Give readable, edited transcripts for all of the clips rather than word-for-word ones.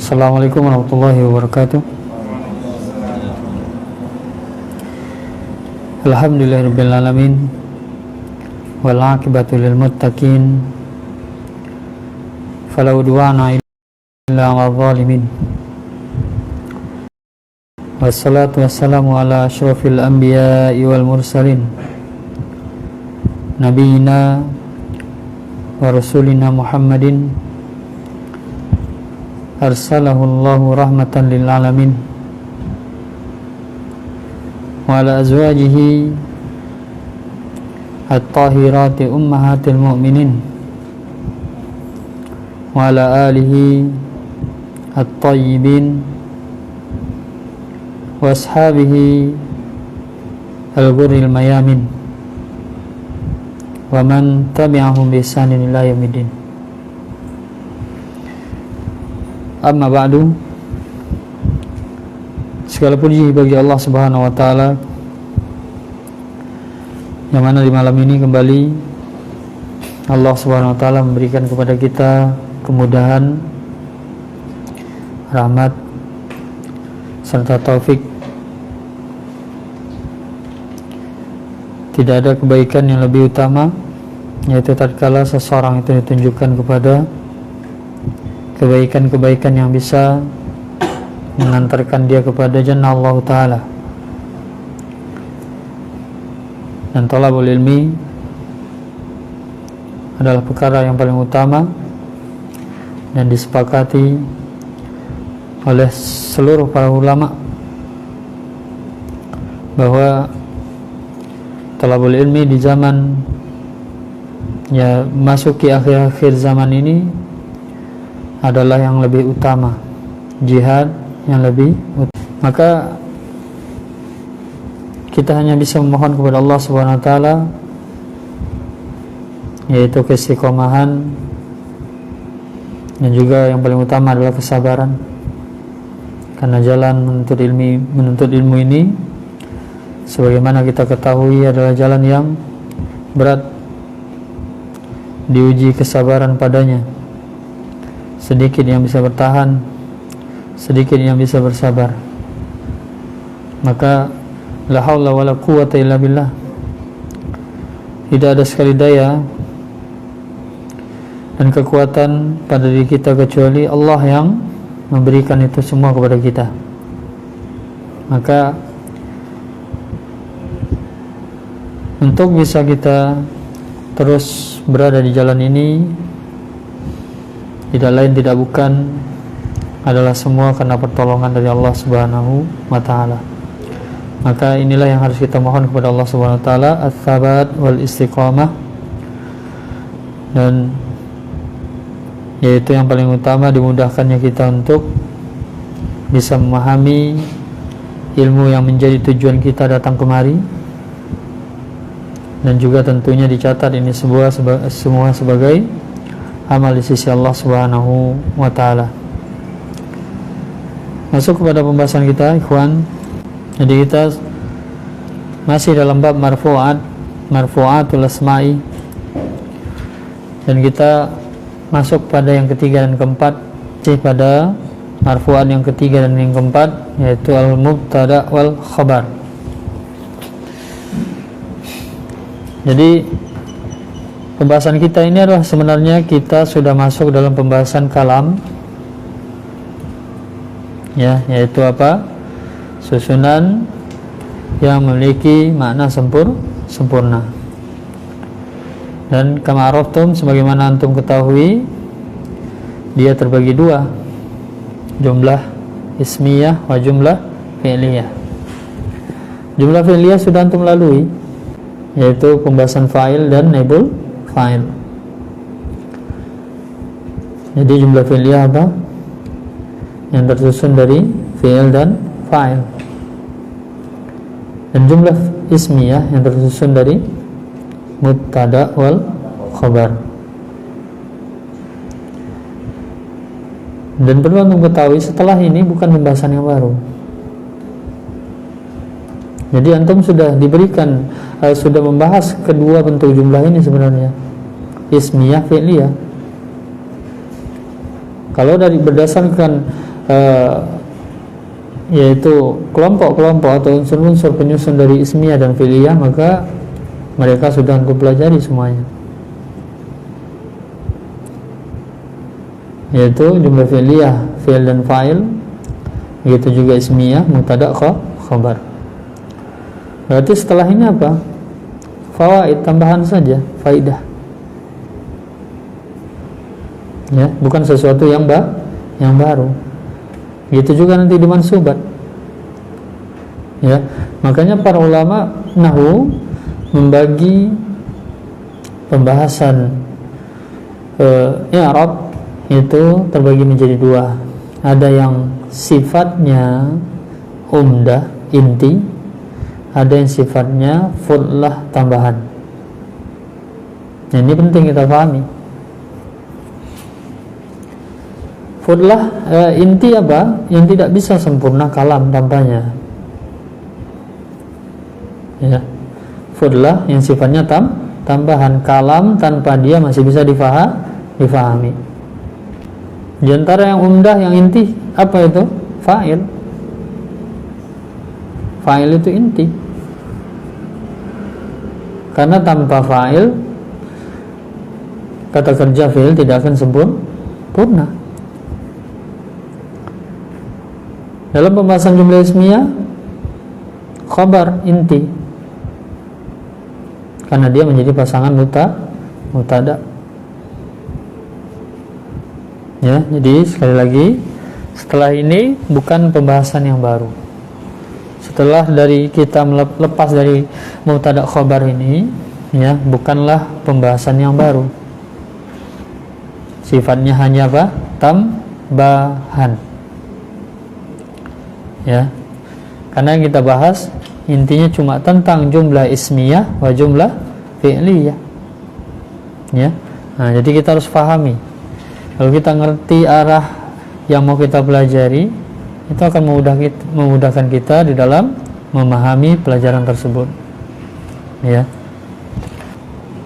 Assalamualaikum warahmatullahi wabarakatuh. Alhamdulillahirabbil alamin wal aqibatu lil muttaqin fala udwana illa 'alal zalimin. Wassalatu wassalamu ala asyrafil anbiya'i wal mursalin nabiyina wa rasulina Muhammadin arsalahu Allahu rahmatan lil alamin wa ala azwajihi at-tahirati ummahatil mu'minin wa ala alihi at-tayyibin wa ashabihi al-ghurril mayamin wa man tabi'ahum bi ihsanin ila yaumiddin. Amma ba'du. Segala puji bagi Allah Subhanahu wa taala yang mana di malam ini kembali Allah Subhanahu wa taala memberikan kepada kita kemudahan, rahmat serta taufik. Tidak ada kebaikan yang lebih utama, yaitu tatkala seseorang itu ditunjukkan kepada kebaikan-kebaikan yang bisa mengantarkan dia kepada jannah Allah Ta'ala. Dan thalabul ilmi adalah perkara yang paling utama dan disepakati oleh seluruh para ulama bahwa thalabul ilmi di zaman masuki akhir-akhir zaman ini adalah yang lebih utama, jihad yang lebih utama. Maka kita hanya bisa memohon kepada Allah Subhanahu wa taala yaitu keistiqomahan, dan juga yang paling utama adalah kesabaran, karena jalan menuntut ilmu ini sebagaimana kita ketahui adalah jalan yang berat, diuji kesabaran padanya. Sedikit yang bisa bertahan, sedikit yang bisa bersabar. Maka la haula wala quwwata illa billah, tidak ada sekali daya dan kekuatan pada diri kita kecuali Allah yang memberikan itu semua kepada kita. Maka untuk bisa kita terus berada di jalan ini, tidak lain tidak bukan adalah semua karena pertolongan dari Allah Subhanahu wa taala. Maka inilah yang harus kita mohon kepada Allah Subhanahu wa taala, ats-tsabat wal istiqamah, dan yaitu yang paling utama dimudahkannya kita untuk bisa memahami ilmu yang menjadi tujuan kita datang kemari, dan juga tentunya dicatat ini semua sebagai amal di sisi Allah Subhanahu wa taala. Masuk kepada pembahasan kita, ikhwan. Jadi kita masih dalam bab marfu'atul asma'i, dan kita masuk pada yang ketiga dan keempat. Masih pada marfu'at yang ketiga dan yang keempat, yaitu al-mubtada wal khabar. Jadi pembahasan kita ini adalah sebenarnya kita sudah masuk dalam pembahasan kalam, yaitu apa? Susunan yang memiliki makna sempurna. Dan kama araftum, sebagaimana antum ketahui, dia terbagi dua, jumlah ismiyah wa jumlah fi'liyah. Jumlah fi'liyah sudah antum lalui, yaitu pembahasan fa'il dan naibul fa'il. Jadi jumlah fi'liyah apa? Yang tersusun dari fi'il dan fa'il. Dan jumlah ismiyah yang tersusun dari mubtada wal khabar. Dan perlu untuk ketahui, setelah ini bukan pembahasan yang baru. Jadi antum sudah diberikan, sudah membahas kedua bentuk jumlah ini sebenarnya, ismiyah, fi'liyah. Kalau dari berdasarkan yaitu kelompok-kelompok atau unsur-unsur penyusun dari ismiyah dan fi'liyah, maka mereka sudah antum pelajari semuanya, yaitu jumlah fi'liyah, fi'il dan fa'il, begitu juga ismiyah, mubtada, khabar. Berarti setelah ini apa? Fawaid, tambahan saja, faidah, ya, bukan sesuatu yang baru. Begitu juga nanti di mansubat, ya. Makanya para ulama nahwu membagi pembahasan i'rab itu terbagi menjadi dua. Ada yang sifatnya umdah, inti, ada yang sifatnya fudlah, tambahan. Nah, ini penting kita pahami. Fudlah, inti apa? Yang tidak bisa sempurna kalam tanpanya, ya. Fudlah yang sifatnya tambahan, kalam tanpa dia masih bisa difahami. Di antara yang umdah, yang inti, apa itu? Fa'il. Fa'il itu inti, karena tanpa fa'il kata kerja fi'il tidak akan sempurna. Dalam pembahasan jumlah ismiyah, khabar inti, karena dia menjadi pasangan mubtada. Ya, jadi sekali lagi, setelah ini bukan pembahasan yang baru. Setelah dari kita lepas dari mubtada khabar ini, ya, bukanlah pembahasan yang baru. Sifatnya hanya apa? Tambahan. Ya, karena yang kita bahas intinya cuma tentang jumlah ismiyah wa jumlah fi'liyah, ya. Nah, jadi kita harus pahami. Kalau kita ngerti arah yang mau kita pelajari, itu akan memudahkan kita di dalam memahami pelajaran tersebut, ya.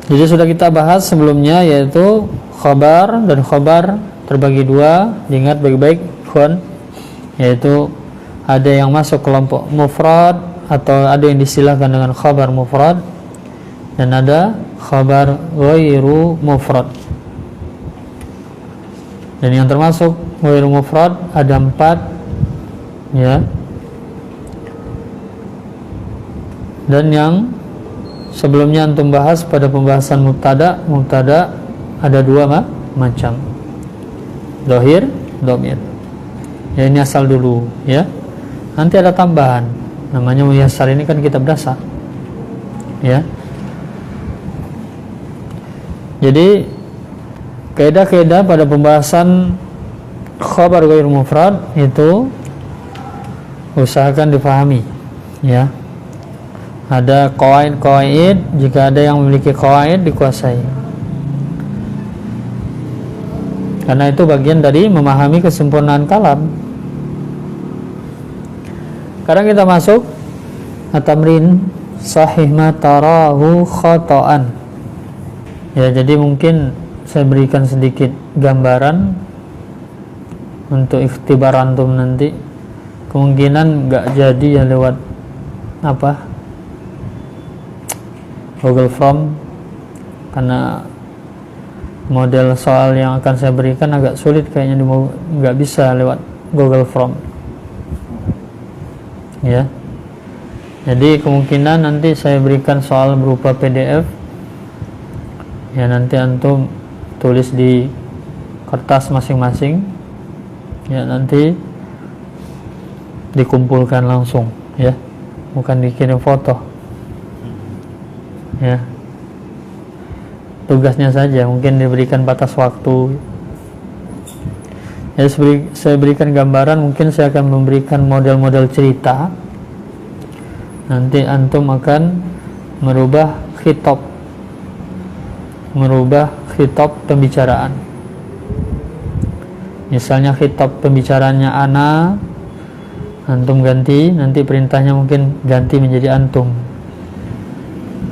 Jadi sudah kita bahas sebelumnya, yaitu khabar, dan khabar terbagi dua. Diingat baik-baik, ikhwan, yaitu ada yang masuk kelompok mufrad, atau ada yang distilahkan dengan khabar mufrad, dan ada khabar ghairu mufrad. Dan yang termasuk ghairu mufrad ada 4, ya. Dan yang sebelumnya antum bahas pada pembahasan mubtada ada 2 macam, dhahir, dhamir. Ya, ini asal dulu, ya. Nanti ada tambahan, namanya muyassar. Ini kan kitab dasar, ya. Jadi kaidah-kaidah pada pembahasan khabar ghairu mufrad itu usahakan dipahami, ya. Ada qawaid, jika ada yang memiliki qawaid dikuasai, karena itu bagian dari memahami kesempurnaan kalam. Sekarang kita masuk at-tamrin sahih ma tarahu khata'an. Ya, jadi mungkin saya berikan sedikit gambaran untuk ikhtibar antum nanti. Kemungkinan nggak jadi ya lewat Google Form, karena model soal yang akan saya berikan agak sulit kayaknya, nggak bisa lewat Google Form, ya. Jadi kemungkinan nanti saya berikan soal berupa PDF, ya. Nanti antum tulis di kertas masing-masing, ya. Nanti dikumpulkan langsung, ya, bukan dikirim foto, ya. Tugasnya saja mungkin diberikan batas waktu. Ya, saya berikan gambaran, mungkin saya akan memberikan model-model cerita. Nanti antum akan merubah khitab pembicaraan. Misalnya khitab pembicaraannya ana, antum ganti, nanti perintahnya mungkin ganti menjadi antum,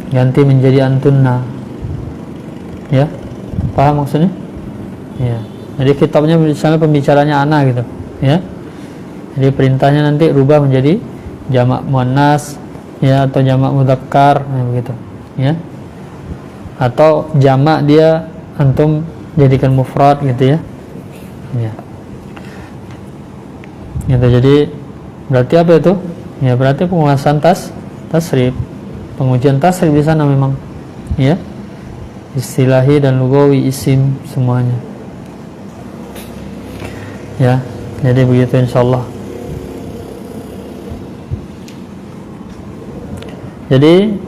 ganti menjadi antunna, ya. Paham maksudnya? Ya. Jadi kitabnya misalnya pembicaranya ana gitu, ya. Jadi perintahnya nanti rubah menjadi jamak muannas ya, atau jamak mudzakkar ya, begitu ya. Atau jamak dia antum jadikan mufrad gitu ya. Ya. Gitu. Jadi berarti apa itu? Ya berarti penguasaan tasrif. Pengujian tasrif di sana memang ya. Istilahi dan lugawi, isim semuanya. Ya. Jadi begitu insyaallah. Jadi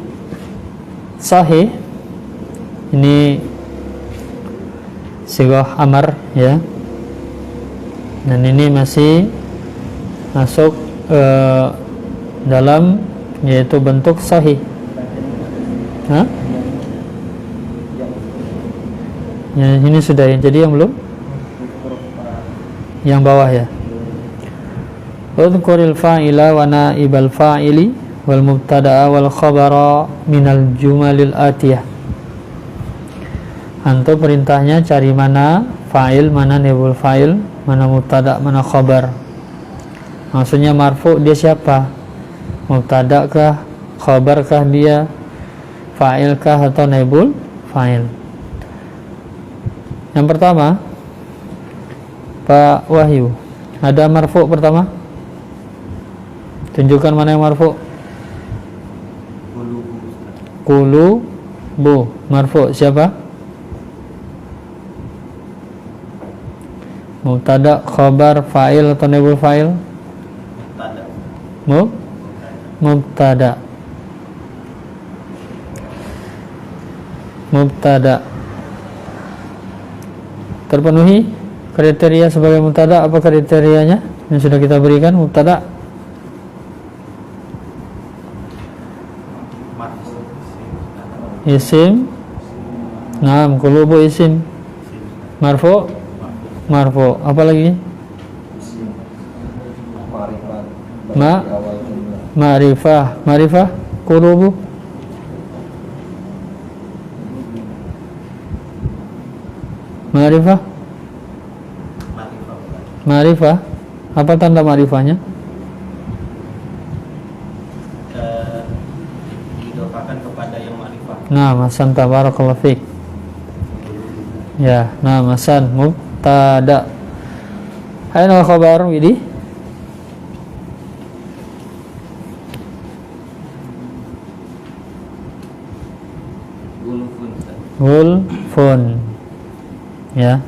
sahih ini sighah amar ya. Dan ini masih masuk dalam yaitu bentuk sahih. Hah? Ya, ini sudah ya. Jadi yang belum? Yang bawah ya. Udhkuril fa'ila wa naibal fa'ili wal mubtada'a wal khabara minal jumalil atiyah. Antum perintahnya cari mana fa'il, mana naibul fa'il, mana mubtada', mana khabar. Maksudnya marfu dia siapa? Mubtada' kah, khabar kah dia, fa'il kah atau naibul fa'il? Yang pertama, Pak Wahyu, ada marfu pertama? Tunjukkan mana yang marfu. Qulubu. Marfu siapa? Mubtada, khabar, fa'il atau naibul fa'il? Mubtada. Mubtada. Terpenuhi kriteria sebagai mubtada? Apa kriterianya yang sudah kita berikan? Mubtada isim. Naam, qulubu isim. Marfu. Marfu. Apa lagi? Ma'rifah. Ma'rifah. Qulubu. Ma'rifah. Ma'rifah. Apa tanda ma'rifahnya? Didoakan kepada yang ma'rifah. Nah, masan tabarakallahu fiik. Ya, nah masan mubtada. Aina khabar widi? Wulfun. Ya.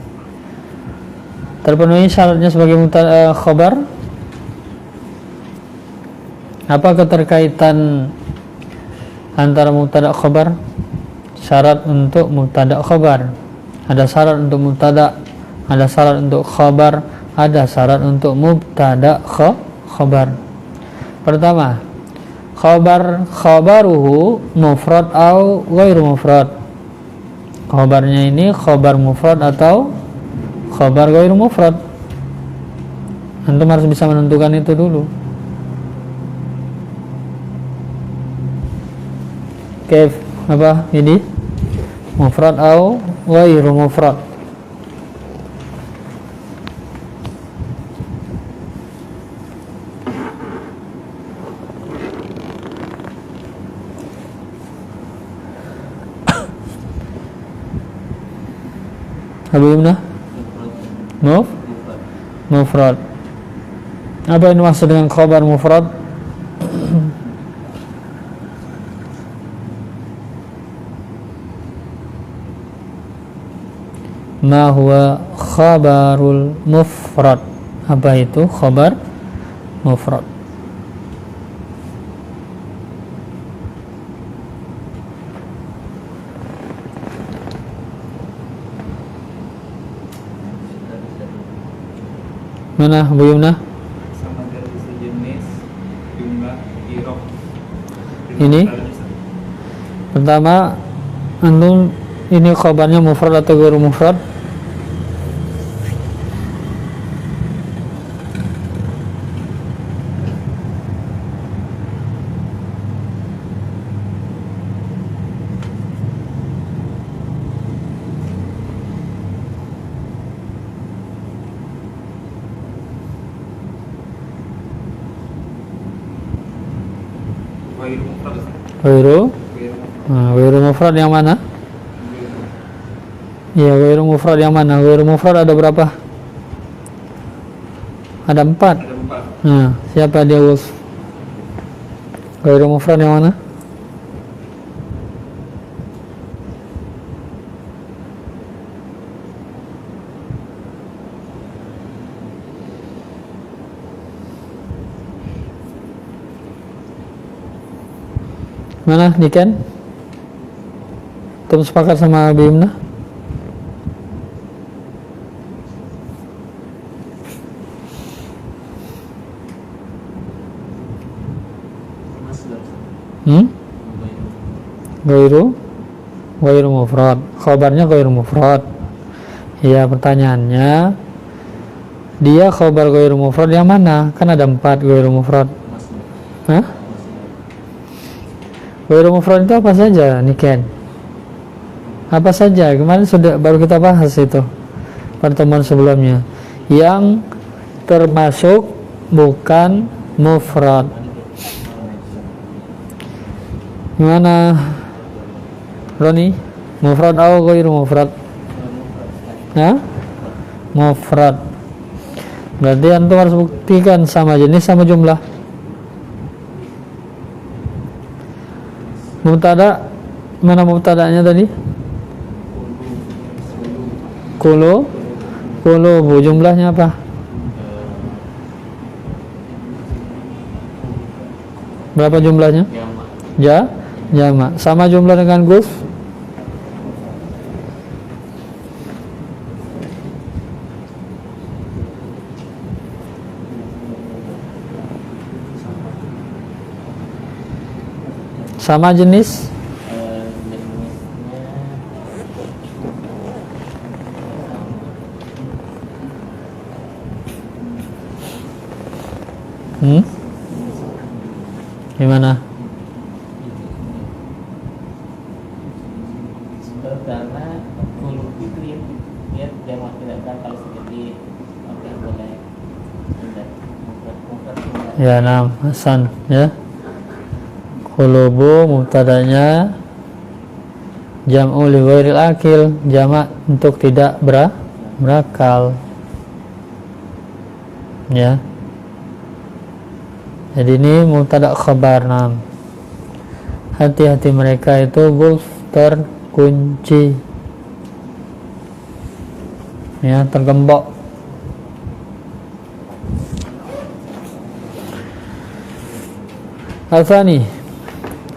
Terpenuhi syaratnya sebagai mubtada khabar? Apa keterkaitan antara mubtada khabar? Syarat untuk mubtada khabar. Ada syarat untuk mubtada, ada syarat untuk khabar, ada syarat untuk mubtada khabar. Pertama, khabaruhu mufrad atau ghairu mufrad. Khabarnya ini khabar mufrad atau khabar ghairu mufrad. Antum harus bisa menentukan itu dulu. Kaif apa ini? Mufrad atau ghairu mufrad. Abu Yumna? Mufrad. Apa yang dimaksud dengan khabar mufrad? Ma huwa khabarul mufrad? Apa itu khabar mufrad? Mana Bu Yumna? Sama dari sejenis jumlah irob. Ini pertama, antum ini khabarnya mufrad atau ghairu mufrad? Ghairu mufrad. Ghairu. Ghairu mufrad. Nah, ghairu mufrad yang mana? Iya, ghairu mufrad yang mana? Ghairu mufrad ada berapa? Ada 4. Ada 4. Nah, siapa dia Wolf? Ghairu mufrad yang mana? Mana Niken? Tum sepakat sama Bimna? Ghairu mufrad. Khabarnya ghairu mufrad. Ya, pertanyaannya dia khabar ghairu mufrad yang mana? Kan ada 4 ghairu mufrad. Hah? Ghairu mufrad itu apa saja, Niken? Apa saja? Kemarin baru kita bahas itu pertemuan sebelumnya. Yang termasuk bukan mufrad. Gimana, Roni? Mufrad atau ghairu mufrad? Hah? Mufrad. Berarti antum harus buktikan sama jenis sama jumlah. Mubtada, mana mubtadanya tadi? Qulubu, jumlahnya apa? Berapa jumlahnya? Jama. Sama jumlah dengan guf? Sama jenis? Gimana? Karena kulub itu dia jamak tidak bakal seperti oke boleh tidak mufrad. Ya, nah, Hasan ya. Qulubu mubtadanya jam'u li ghairil akil, jamak untuk tidak berakal. Ya. Jadi ini mubtada khabar. Nam. Hati-hati mereka itu gulf terkunci. Ya, tergembok. Al-Thani,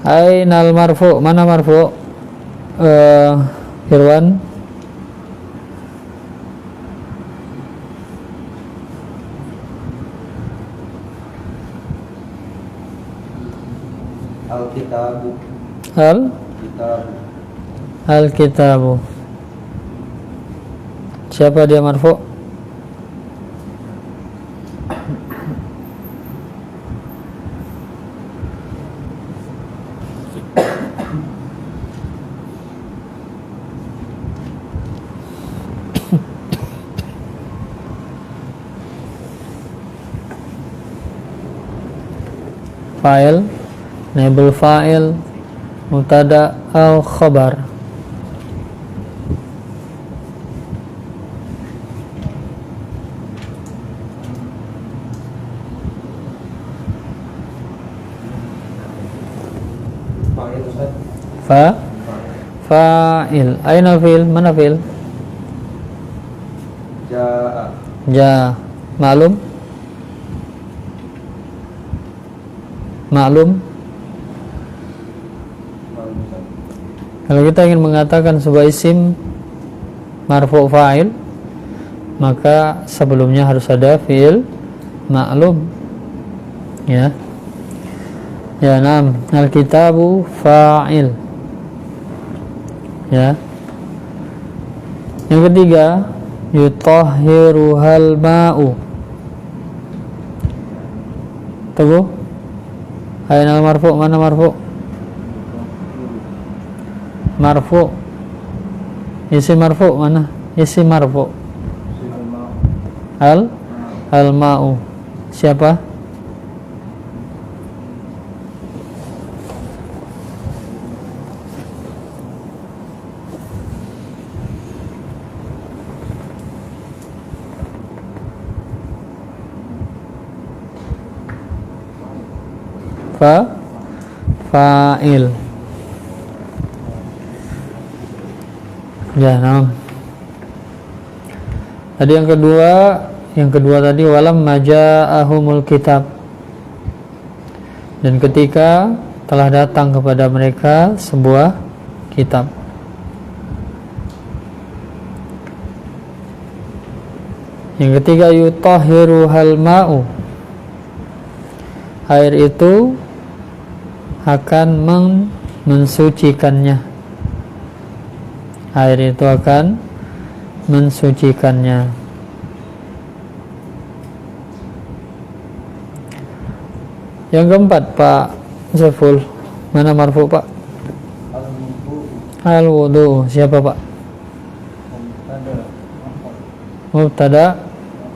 ainal marfu, mana marfu? Irwan. Al-kitabu. Al-kitabu. Siapa dia marfu? Fa'il, naibul fa'il, mubtada au khabar. Fa'il, aina fil, mana fil? Ja, maklum? Kalau kita ingin mengatakan sebuah isim marfu' fa'il, maka sebelumnya harus ada fi'il ma'lum. Ya. Ya, nam, al-kitabu fa'il. Ya. Yang ketiga, yutahhiruhal ma'u. Teguh. Ainal marfu', mana marfu'? Marfu'. Isim marfu' mana? Isim marfu'. Al-ma'u. Siapa? fa'il. Ya, nah. Tadi yang kedua tadi walam maja'ahumul kitab. Dan ketika telah datang kepada mereka sebuah kitab. Yang ketiga yutahhiruhal ma'u. Air itu akan mensucikannya. Air itu akan mensucikannya. Yang keempat, Pak Zaful, mana marfu, Pak? Al-wudu. Siapa, Pak? Mubtada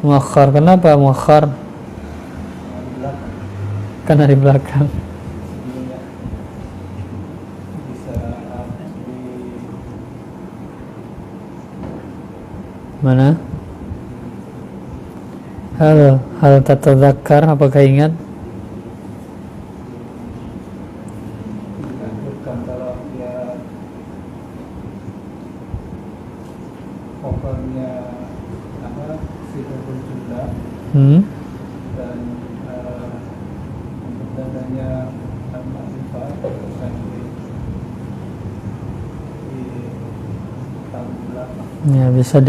muakhar. Kenapa muakhar? Karena di belakang. Mana? Hal tatadzakkar, apakah ingat? Kalau dia covernya apa sifat jumlah dan dadanya al-ma'rifah akan di Ya, bisa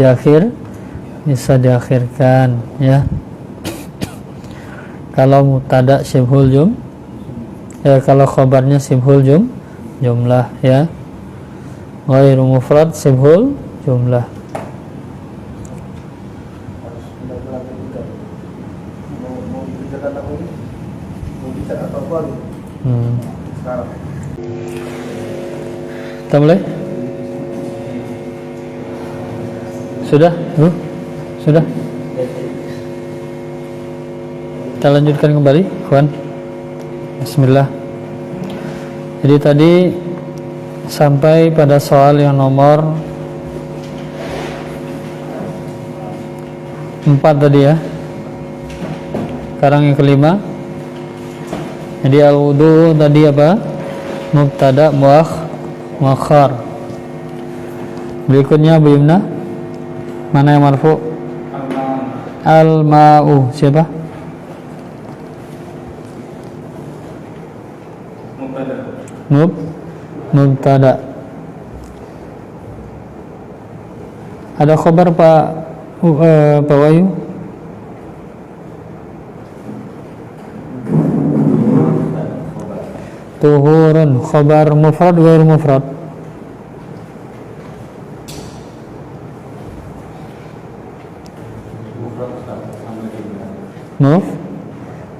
diakhirkan ya. Kalau mubtada syibhul ya, kalau khabarnya syibhul jumlah ya. Ghairu mufrad syibhul jumlah. harus benar-benar juga mau dikerjakan apa ini mau bicara atau apa nih sekarang Kita mulai? Sudah? Sudah? Kita lanjutkan kembali, kawan. Bismillah. Jadi tadi sampai pada soal yang nomor 4 tadi ya. Sekarang yang kelima. Jadi al-wudu tadi apa? Mubtada muakhar. Berikutnya Bimna. Mana yang marfu? Al-ma'u. Siapa? Mubtada. Ada khabar Pak Wahyu? Tuhurun. Khabar mufrad ghairu mufrad?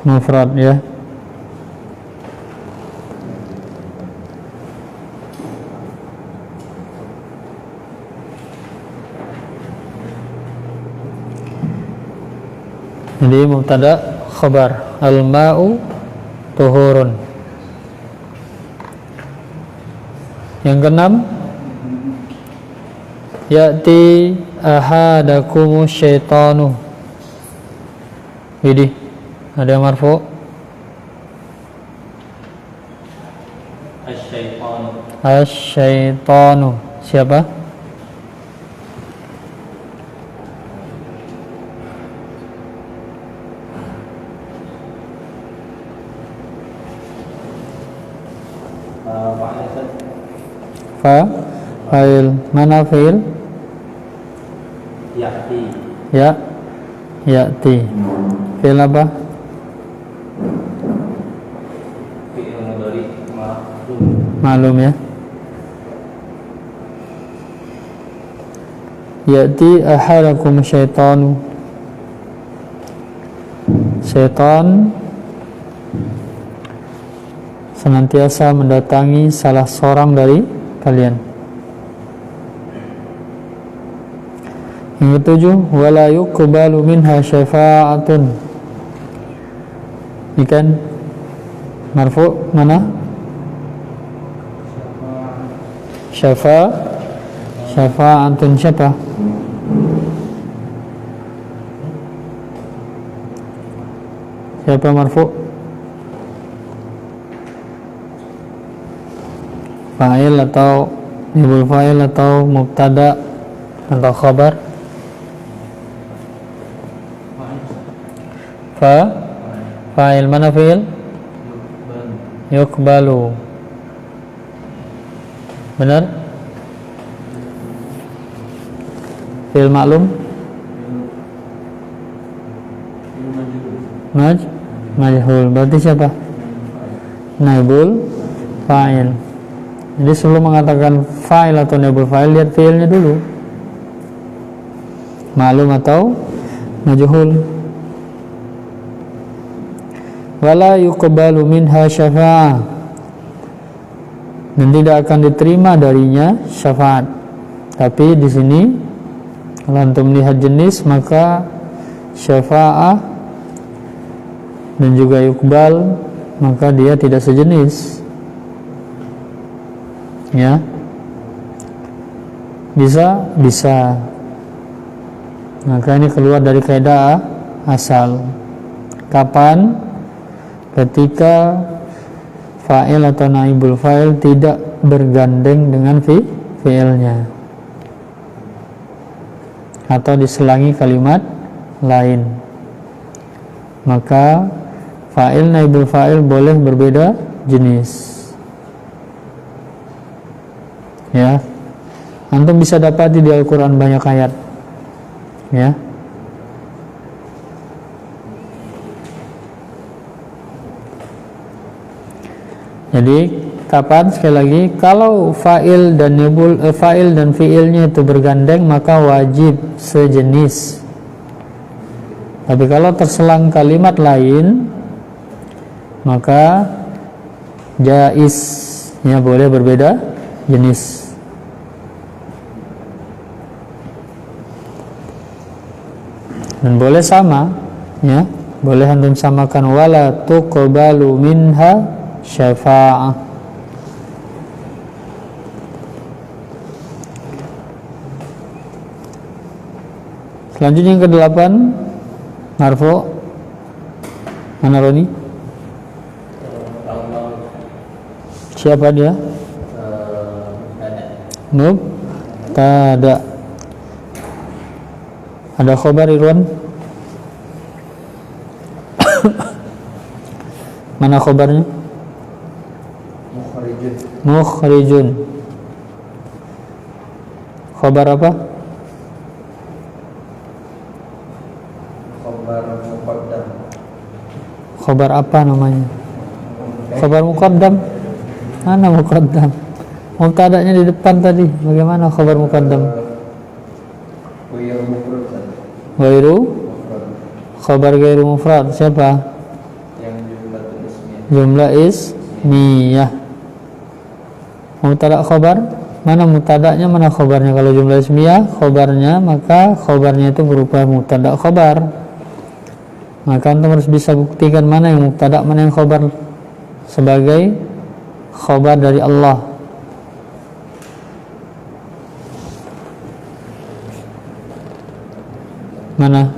Mufrad ya. Jadi mubtada khabar al-ma'u tuhurun. Yang keenam, ya'ti ahadakumu syaitanu. Widih, ada yang marfu? Asy-syaitanu. Siapa? Fa'il. Mana fa'il? Ya'ti. Fa'il apa? Fi'il mudhari Maklum ya. Ya'ti ahadakum syaitanu. Syaitan senantiasa mendatangi salah seorang dari kalian. Yang ketujuh, wala yuqbalu minha syafa'atun. Ikan marfu mana? Syafa'atun siapa? Siapa marfu? fa'il atau naibul fa'il atau mubtada atau khabar? Fa'il mana fi'il? Yuqbalu. Benar? Fi'il maklum? Majhul. Berarti siapa? Naibul fa'il. Jadi sebelum mengatakan fa'il atau naibul fa'il, lihat fi'ilnya dulu. Maklum atau majhul. Wala yuqbalu minha syafa'ah, dan tidak akan diterima darinya syafaat. Tapi di sini kalau antum melihat jenis, maka syafa'ah dan juga yuqbal, maka dia tidak sejenis. Ya, bisa. Maka ini keluar dari kaidah asal. Kapan? Ketika fa'il atau naibul fa'il tidak bergandeng dengan fi'ilnya atau diselangi kalimat lain, maka fa'il naibul fa'il boleh berbeda jenis. Ya, antum bisa dapati di Al-Quran banyak ayat. Ya, jadi kapan? Sekali lagi, kalau fa'il dan fa'il dan fi'ilnya itu bergandeng, maka wajib sejenis. Tapi kalau terselang kalimat lain, maka jaiz, ya, boleh berbeda jenis. Dan boleh sama, ya, boleh antum samakan. Wala tuqbalu minha syafa'ah. Selanjutnya yang ke-8, marfu. Mana Roni? Siapa dia? Mubtada. Ada khabar Irwan? Mana khabarnya? Mukhrijun. Khabar apa? Khabar apa namanya? Khabar muqaddam. Mana muqaddam? Mubtada'nya di depan tadi. Bagaimana khabar muqaddam? Ghairu. Khabar ghairu mufrad. Siapa? Jumlah ismiyah. Mubtada' khabar. Mana mubtada'nya, mana khabarnya? Kalau jumlah ismiyah khabarnya, maka khabarnya itu berupa mubtada' khabar. Maka antum harus bisa buktikan mana yang mubtada', mana yang khabar sebagai khabar dari Allah. Mana?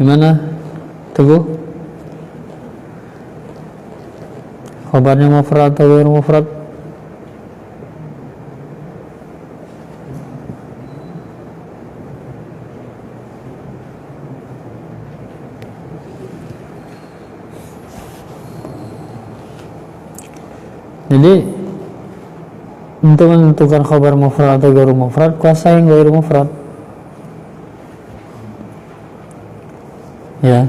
Gimana? Teguh? Khabarnya mufrad atau ghairu mufrad? Jadi untuk menentukan khabar mufrad atau ghairu mufrad, kuasa yang ghairu mufrad. Ya.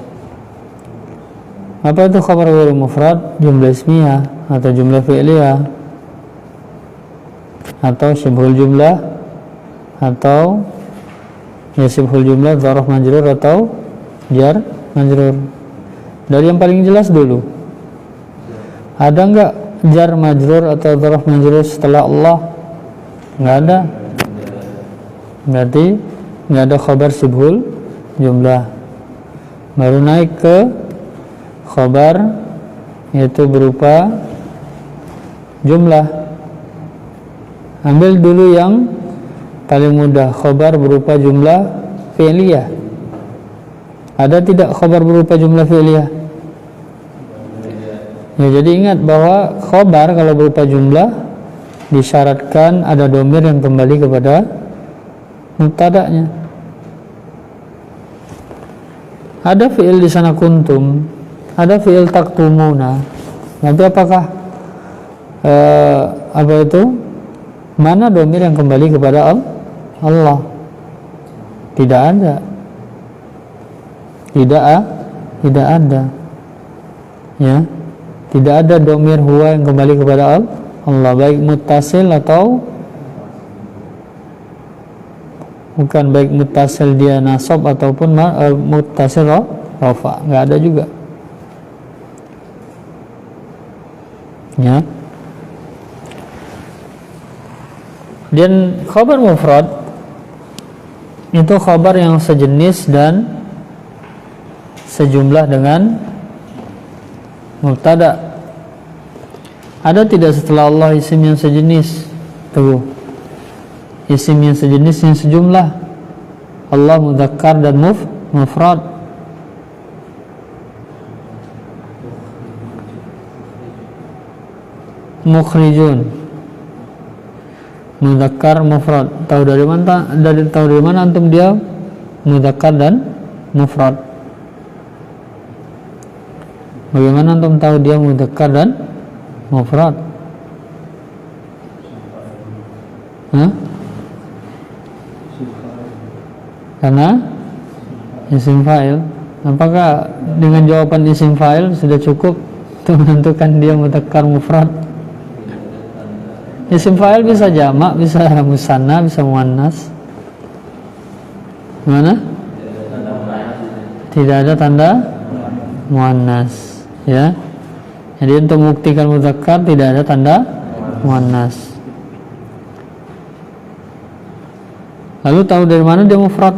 Apa itu khabar ghairu mufrad? Jumlah ismiyah atau jumlah fi'liyah atau syibhul jumlah atau ya syibhul jumlah, dzaraf majrur atau jar majrur. Dari yang paling jelas dulu. Ada enggak jar majrur atau dzarf majrur setelah Allah? Enggak ada. Berarti enggak ada khabar sibhul jumlah. Baru naik ke khabar, yaitu berupa jumlah. Ambil dulu yang paling mudah, khabar berupa jumlah fi'liyah. Ada tidak khabar berupa jumlah fi'liyah? Ya, jadi ingat bahwa khabar kalau berupa jumlah disyaratkan ada dhamir yang kembali kepada mubtada'nya. Ada fi'il di sana kuntum, ada fi'il taktumuna. Nanti apakah apa itu? Mana dhamir yang kembali kepada Allah? Tidak ada. Tidak ada. Ya. Tidak ada dhamir huwa yang kembali kepada Allah, baik muttasil atau bukan, baik muttasil dia nasab ataupun muttasil rafa, enggak ada juga. Ya. Dan khabar mufrad itu khabar yang sejenis dan sejumlah dengan mubtada. Ada tidak setelah Allah isim yang sejenis? Tuh, isim yang sejenis yang sejumlah. Allah mudzakkar dan mufrad. Mukhrijun, mudzakkar mufrad. Tahu dari mana antum dia mudzakkar dan mufrad? Bagaimana antum tahu dia mudzakkar dan mufrad? Karena isim fa'il. Apakah dengan jawaban isim fa'il sudah cukup untuk menentukan dia mudzakkar mufrad? Isim fa'il bisa jamak, bisa musanna, bisa muannas. Mana? Tidak ada tanda muannas, ya. Jadi untuk membuktikan mudzakkar tidak ada tanda muannas. Lalu tahu dari mana dia mufrad?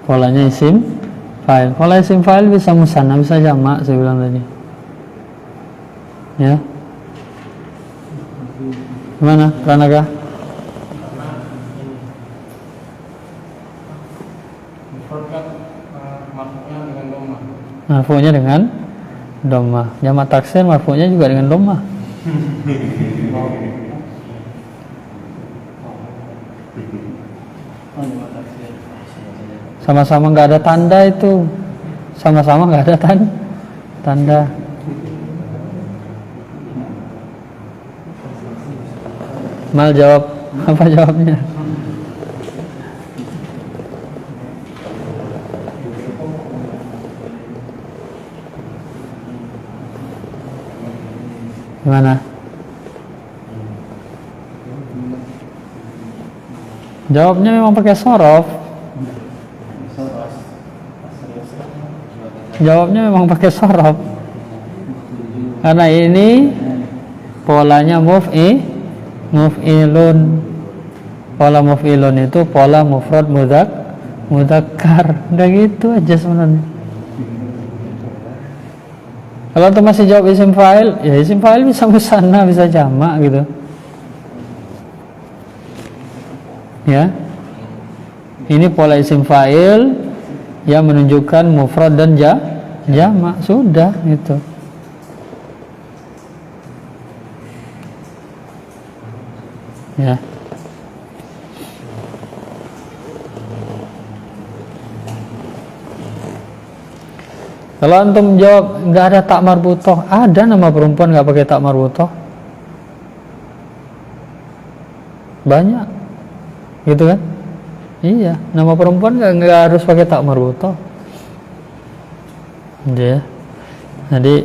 Polanya isim fa'il. Pola isim fa'il bisa musanna, bisa jamak, saya bilang tadi. Ya. Gimana? Ranakah? Marfu'nya dengan dhammah. Jamak taksir marfu'nya juga dengan dhammah. Sama-sama nggak ada tanda itu, sama-sama nggak ada tanda. Mal jawab, apa jawabnya? Gimana? Jawabnya memang pakai sorof. Jawabnya memang pakai sorof. Karena ini polanya muf'ilun. Pola muf'ilun itu pola mufrad mudzakkar. Udah gitu aja sebenarnya. Kalau antum masih jawab isim fa'il, ya isim fa'il bisa musanna, bisa jamak gitu. Ya. Ini pola isim fa'il yang menunjukkan mufrad dan jamak, sudah gitu. Ya. Kalau antum jawab nggak ada tak marbutoh, ada nama perempuan nggak pakai tak marbutoh? Banyak, gitu kan? Iya, nama perempuan nggak harus pakai tak marbutoh. Ya. Jadi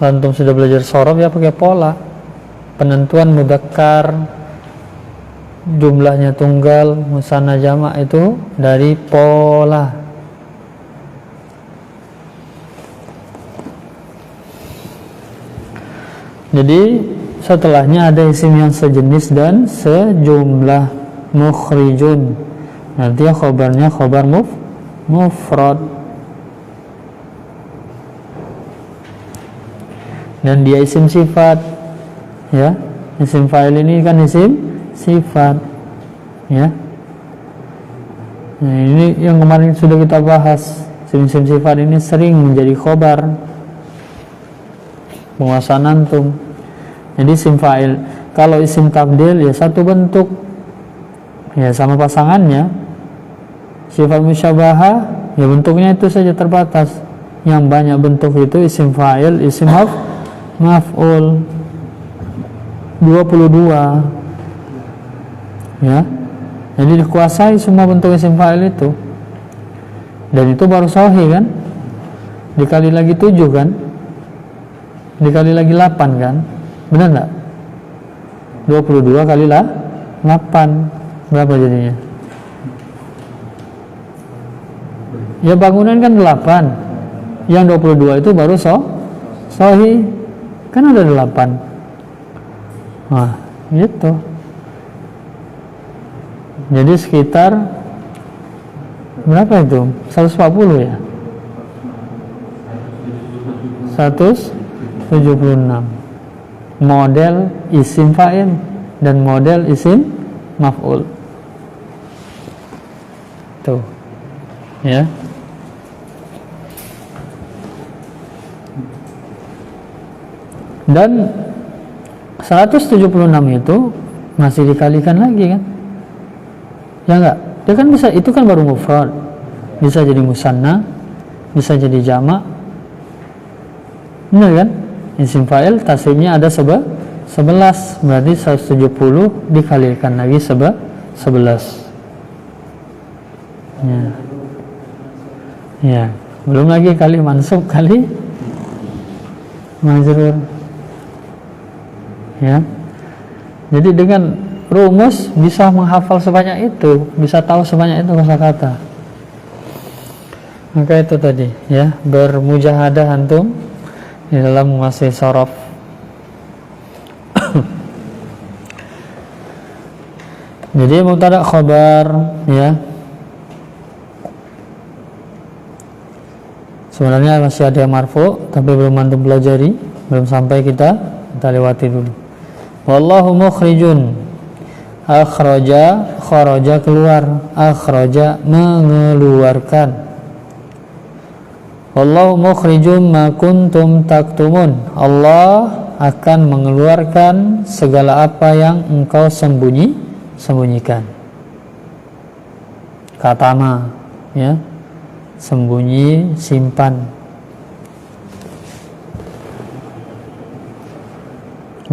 Antum sudah belajar sorof ya pakai pola. Penentuan mudzakkar, jumlahnya tunggal, musanna jamak itu dari pola. Jadi setelahnya ada isim yang sejenis dan sejumlah. Mukhrijun, nanti ya khobarnya khobar mufrad, dan dia isim sifat, ya. Isim fa'il ini kan isim sifat, ya. Nah, ini yang kemarin sudah kita bahas. Isim sifat ini sering menjadi khobar penguasaan antum. Jadi isim fa'il. Kalau isim tabdil ya satu bentuk, ya sama pasangannya. Sifat musyabahah ya bentuknya itu saja terbatas. Yang banyak bentuk itu isim fa'il, isim maf'ul. 22, ya. Jadi dikuasai semua bentuk isim fa'il itu. Dan itu baru sahih kan? Dikali lagi 7 kan? Dikali lagi 8 kan? Benar enggak? 22 kali 8 berapa jadinya? Ya bangunan kan 8. Yang 22 itu baru sahih. Kan ada 8. Wah, gitu. Jadi sekitar berapa itu? 140 ya? 176 model isim fa'il dan model isim maf'ul. Tuh, ya. Dan 176 itu masih dikalikan lagi kan? Ya enggak? Dia kan bisa, itu kan baru mufrad. Bisa jadi musanna, bisa jadi jamak. Benar kan? Isim fa'il tasrifnya ada 11, berarti 170 dikalikan lagi 11. Ya. Ya, belum lagi kali mansub kali majrur. Ya. Jadi dengan rumus bisa menghafal sebanyak itu, bisa tahu sebanyak itu kosakata. Maka itu tadi, ya, bermujahadah antum di dalam menguasai sorof. Jadi mubtada khabar, ya. Sebenarnya masih ada yang marfu, tapi belum antum pelajari, belum sampai kita lewati dulu. Wallahu mukhrijun, akhraja, kharaja keluar, akhraja mengeluarkan. Wallahu mukhrijum ma kuntum taktumun, Allah akan mengeluarkan segala apa yang engkau sembunyikan. Katama, ya, sembunyi, simpan.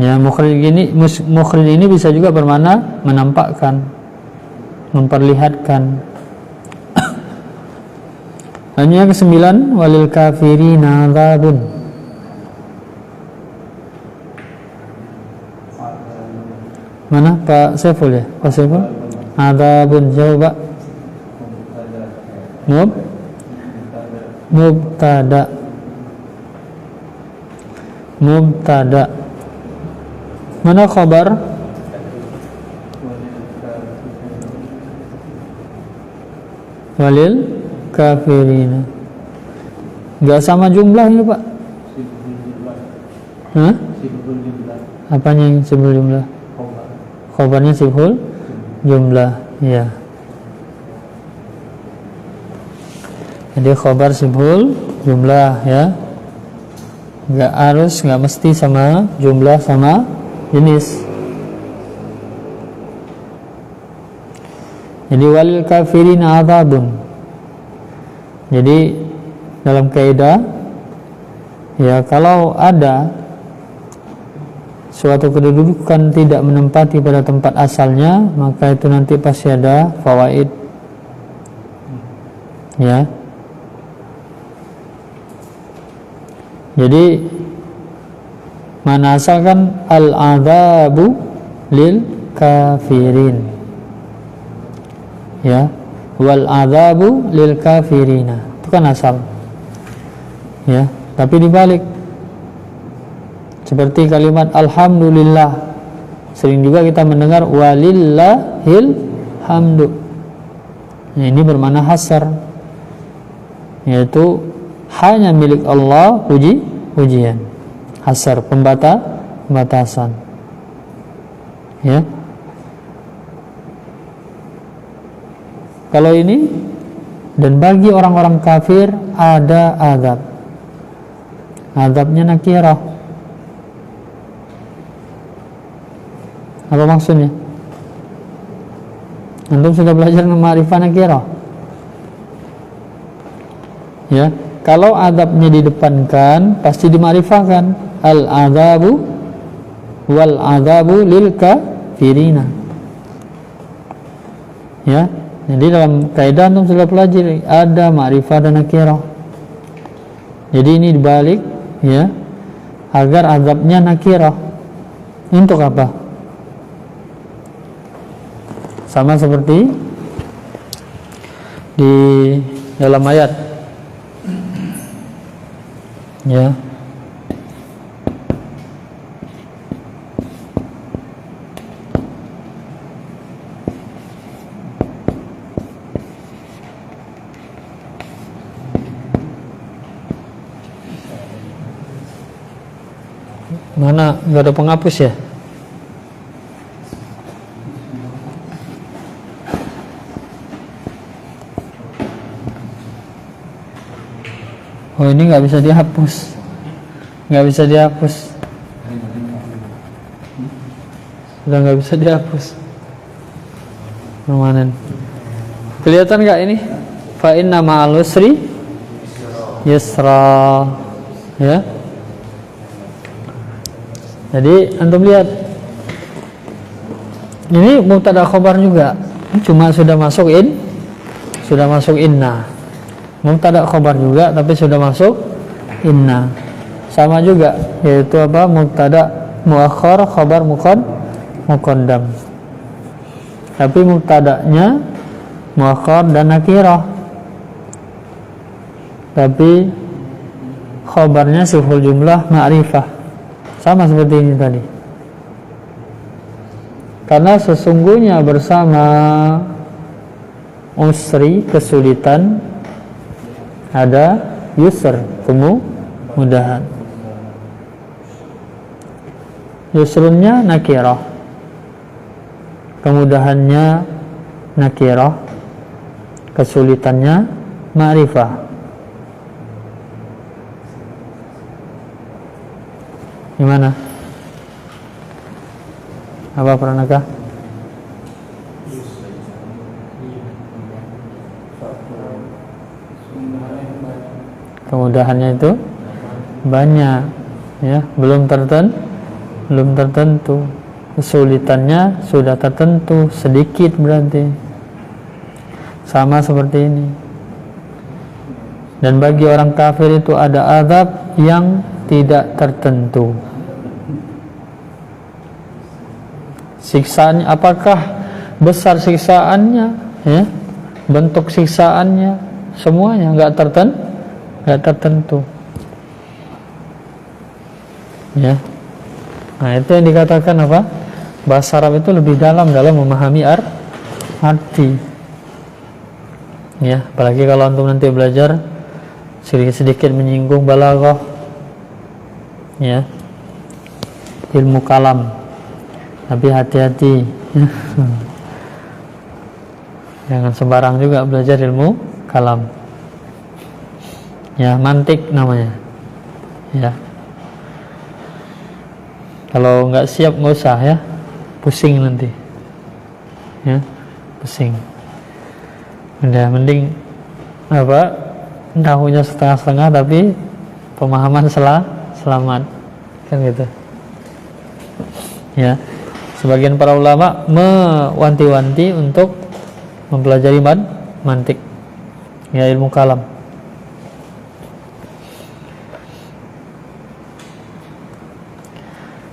Ya, mukhrij ini bisa juga bermakna menampakkan, memperlihatkan. Hanya ke-9, walil kafirina adzabun. Mana Pak Saiful ya? Pak Saiful? Adzabun, coba. Mubtada. Mana khabar? Walil kafirina. Enggak sama jumlahnya, Pak. Hah? Apanya yang sibul jumlah? Khabarnya sibul jumlah, ya. Jadi khabar sibul jumlah, ya. Enggak mesti sama jumlah sama jenis. Jadi walil kafirin adzabun. Jadi dalam kaidah, ya, kalau ada suatu kedudukan tidak menempati pada tempat asalnya, maka itu nanti pasti ada fawaid, ya. Jadi Mana asalkan al-adzabu lil kafirin. Ya, wal adzabu lil kafirina. Itu kan asal. Ya, tapi dibalik. Seperti kalimat alhamdulillah. Sering juga kita mendengar walillahil hamdu. Nah, ini bermakna hasar, yaitu hanya milik Allah pujian. Hasar, pembatasan. Ya. Kalau ini, dan bagi orang-orang kafir ada azab. Azabnya nakirah. Apa maksudnya? Antum sudah belajar ma'rifah nakirah? Ya, kalau azabnya didepankan pasti dimakrifahkan. Al-azabu wal azabu lil kafirina. Ya, jadi dalam kaidah antum sudah pelajari ada ma'rifah dan nakirah. Jadi ini dibalik, ya, agar azabnya nakirah. Untuk apa? Sama seperti di dalam ayat, ya. Mana nggak ada penghapus ya? Oh, ini nggak bisa dihapus, sudah nggak bisa dihapus. Permanen. Kelihatan nggak ini? Fa inna ma'al usri yusra. Ya. Jadi antum lihat, ini mubtada khobar juga, cuma sudah masuk inna. Mubtada khobar juga, tapi sudah masuk inna. Sama juga, yaitu apa? Mubtada muakhar, khobar muqaddam. Tapi mubtadanya muakhar dan nakirah. Tapi khobarnya siful jumlah ma'rifah. Sama seperti ini tadi. Karena sesungguhnya bersama usri, kesulitan, ada yusr, kemudahan. Yusrunnya nakirah, kemudahannya nakirah, kesulitannya ma'rifah. Gimana? Apa Pranaka? Kemudahannya itu banyak, ya, belum tertentu. Kesulitannya sudah tertentu, sedikit berarti. Sama seperti ini. Dan bagi orang kafir itu ada azab yang tidak tertentu. Siksaannya, apakah besar siksaannya, ya, bentuk siksaannya, semuanya nggak tertentu, ya. Nah, itu yang dikatakan apa? Bahasa Arab itu lebih dalam memahami arti, ya. Apalagi kalau antum nanti belajar sedikit menyinggung balaghah, ya, ilmu kalam. Tapi hati-hati, jangan sembarang juga belajar ilmu kalam, ya, mantik namanya, ya. Kalau nggak siap nggak usah, ya, pusing nanti, ya, pusing. Udah mending apa, tahunya setengah-setengah tapi pemahaman selamat, kan gitu, ya. Sebagian para ulama mewanti-wanti untuk mempelajari mantik, ya, ilmu kalam.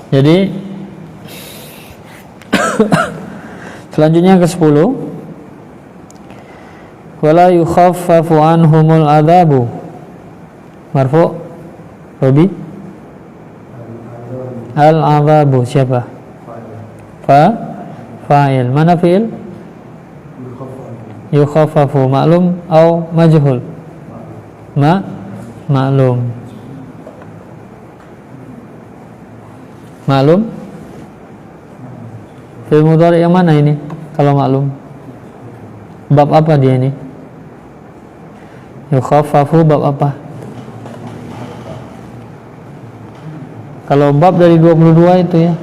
Jadi selanjutnya ke-10, wala yukhaffafu anhumul adzabu. Marfu' Robi al-adzabu siapa? Fa'il. Mana fi'il? Yukhaffafu maklum atau majhul? Maklum. Maklum? Fi'il mudhari yang mana ini? Kalau maklum, bab apa dia ini? Yukhaffafu bab apa? Kalau bab dari 22 itu ya.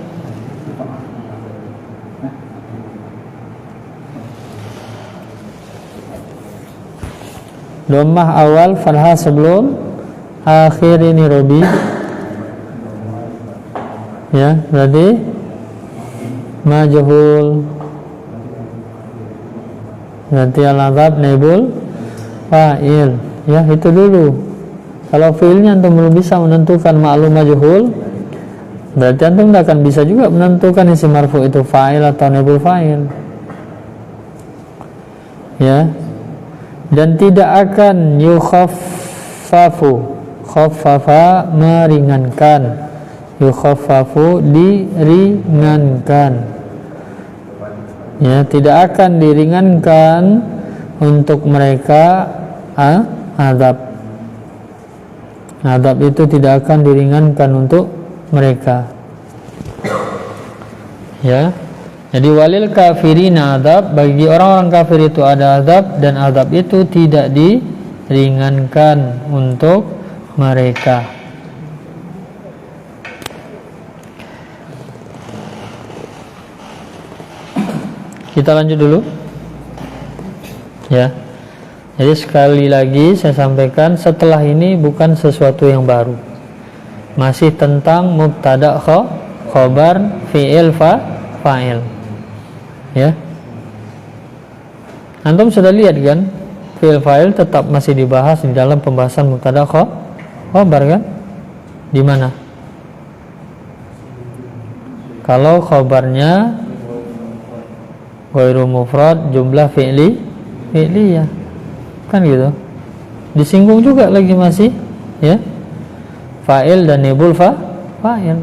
Dhammah awal, fathah sebelum akhir ini Robi. Ya, berarti majhul. Nanti al-adzab naibul fa'il. Ya, itu dulu. Kalau fiilnya antum belum bisa menentukan ma'lum majhul, berarti antum tidak akan bisa juga menentukan isim marfu itu fa'il atau naibul fa'il. Ya. Dan tidak akan yukhaffafu, khaffafa meringankan, yukhaffafu diringankan. Ya, tidak akan diringankan untuk mereka azab. Azab itu tidak akan diringankan untuk mereka. Ya. Jadi walil kafirina azab, bagi orang-orang kafir itu ada azab, dan azab itu tidak diringankan untuk mereka. Kita lanjut dulu. Ya. Jadi sekali lagi saya sampaikan, setelah ini bukan sesuatu yang baru. Masih tentang mubtada, khobar, fi'il, fa'il. Ya, antum sudah lihat kan, fi'il fa'il tetap masih dibahas di dalam pembahasan mubtada khobar kan? Di mana? Kalau khobarnya ghairu mufrad, jumlah fi'liyah kan gitu. Disinggung juga lagi masih, ya, fa'il dan naibul fa'il.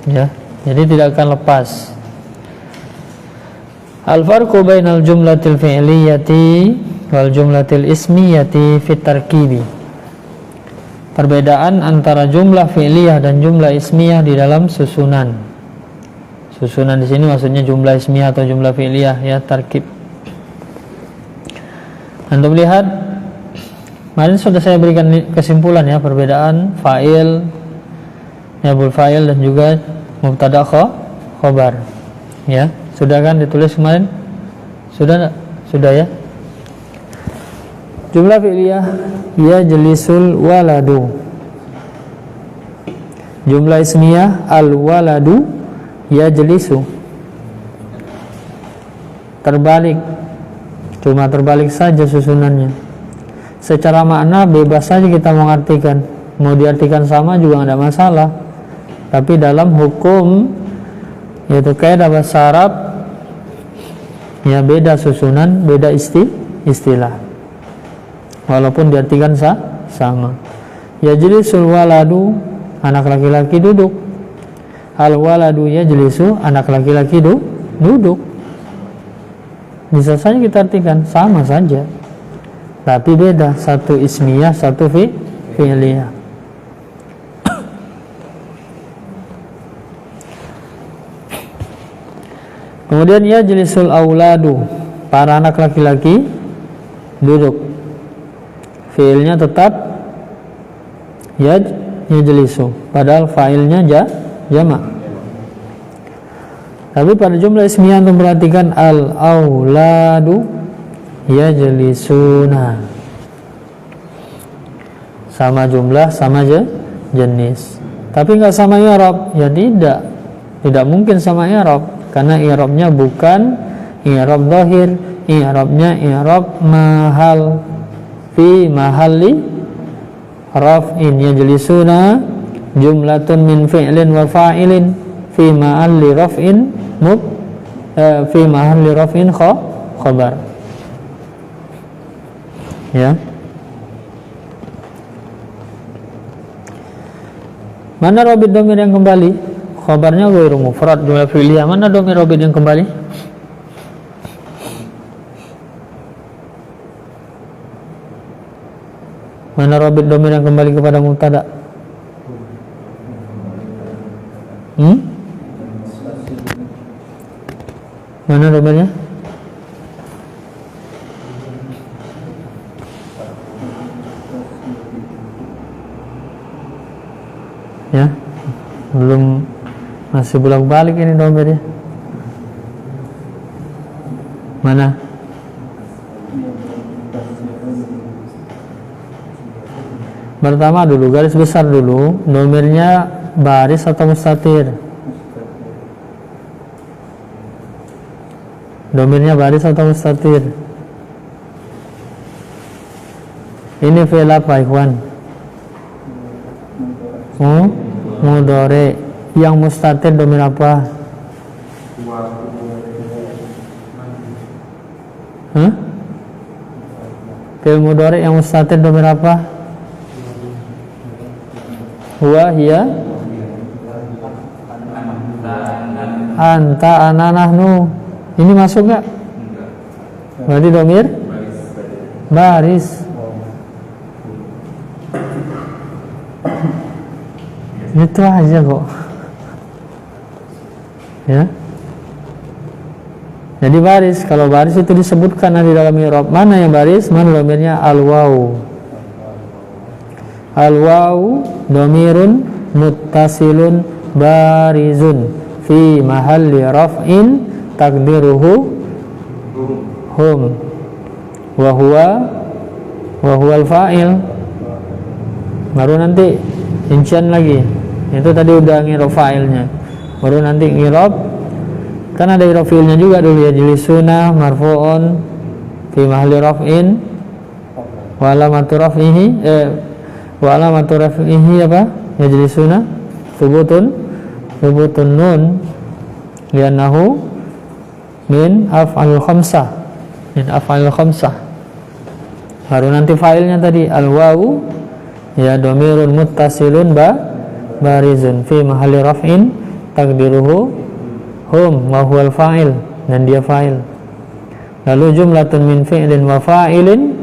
Ya, jadi tidak akan lepas. Al-farqu bainal jumlatil fi'liyati wal jumlatil ismiyati fit tarkibi. Perbedaan antara jumlah fi'liyah dan jumlah ismiyah di dalam susunan. Susunan di sini maksudnya jumlah ismiyah atau jumlah fi'liyah, ya, tarkib. Antum lihat, kemarin sudah saya berikan kesimpulan ya, perbedaan fa'il, naibul fa'il dan juga mubtada khobar. Ya. Sudah kan ditulis kemarin? Sudah ya. Jumlah fi'liyah yajlisul waladu. Jumlah ismiyah al-waladu yajlisu. Terbalik. Cuma terbalik saja susunannya. Secara makna bebas saja kita mengartikan. Mau diartikan sama juga tidak masalah. Tapi dalam hukum, yaitu kaidah bahasa Arab, ya, beda susunan, beda istilah. Walaupun diartikan sama. Yajlisul waladu, anak laki-laki duduk. Al waladu yajlisu, anak laki-laki duduk. Bisa saja kita artikan sama saja. Tapi beda, satu ismiyah, satu fi'liyah. Kemudian yajlisul auladu, para anak laki-laki duduk. Fiilnya tetap yajlisu, padahal fa'ilnya jamak. Tapi pada jumlah ismiyah untuk perhatikan al auladu yajlisuna. Sama jumlah, sama jenis. Tapi enggak sama i'rab, ya tidak mungkin sama i'rab. Karena i'rabnya bukan i'rab zahir, i'rabnya i'rab mahal, fi mahalli raf'in. Yajlisuna jumlatun min fi'lin wa fa'ilin fi mahalli raf'in fi mahalli raf'in khabar. Ya. Mana robit domir yang kembali? Khabarnya ghairu mufrad, jumlah fi'liyah. Mana domir robit yang kembali? Mana robit domir yang kembali kepada mubtada? Mana domirnya? Ya, masih bolak-balik ini domirnya. Mana? Pertama dulu, garis besar dulu, domirnya baris atau mustatir? Domirnya baris atau mustatir? Ini fi'il apa, ikhwan? Mudhari. Yang mustatir domir apa? Fi'il mudhari yang mustatir domir apa? Huwa, hiya, anta, ana, nahnu. Ini masuk gak? Berarti domir baris. Itu aja kok. Ya. Jadi baris, kalau baris itu disebutkan di dalam i'rab. Mana yang baris? Mana domirnya? Al-waw. Al-waw domirun muttasilun barizun fi mahalli raf'in takdiruhu hum wa huwa al-fa'il. Baru nanti rincian lagi. Itu tadi udah ngirab fa'ilnya. Baru nanti ngirab, kan ada i'rab fi'ilnya juga dulu ya. Yajlisuna marfu'un fi mahalli raf'in wa alamatu raf'ihi apa? Yajlisuna thubutun nun li'annahu min af'alul khamsah. Baru nanti fa'ilnya tadi al-wawu ya domirun muttasilun barizun fi mahalli raf'in takdiruhu hum wa huwal fa'il, dan dia fa'il. Lalu jumlatun min fi'lin wa fa'ilin,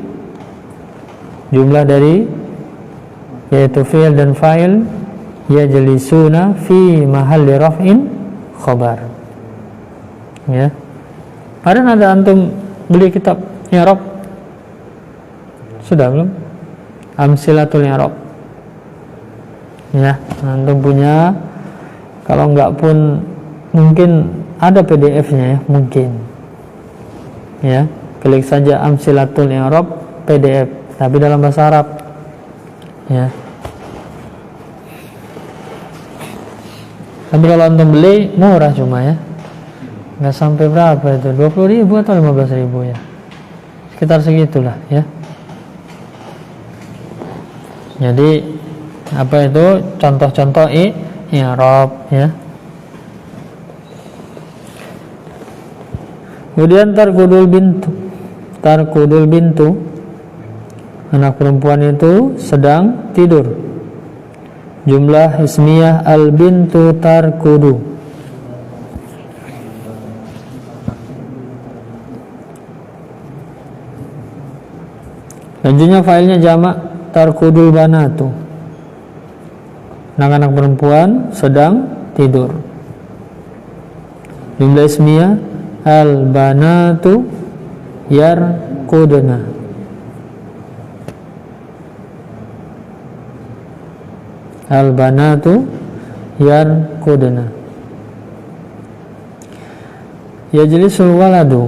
jumlah dari yaitu fi'il dan fa'il, yajlisuna fi mahalli raf'in khabar. Ya. Ada antum beli kitab i'rab? Sudah belum? Amsilatul i'rab. Ya, antum punya. Kalau enggak pun mungkin ada PDF-nya ya, mungkin. Ya, klik saja Amsilatul i'rab PDF, tapi dalam bahasa Arab. Ya. Tapi kalau antum beli murah cuma ya. Enggak sampai berapa itu? 20.000 atau 15.000 ya. Sekitar segitulah ya. Jadi apa itu contoh-contoh i'rab ya. Kemudian tarkudul bintu, anak perempuan itu sedang tidur. Jumlah ismiyah al bintu tarkudu. Selanjutnya failnya jamak tarkudul banatu, anak-anak perempuan sedang tidur. Jumlah ismiyah al banatu yarqudna. Al banatu yarqudna. Yajlisul waladu.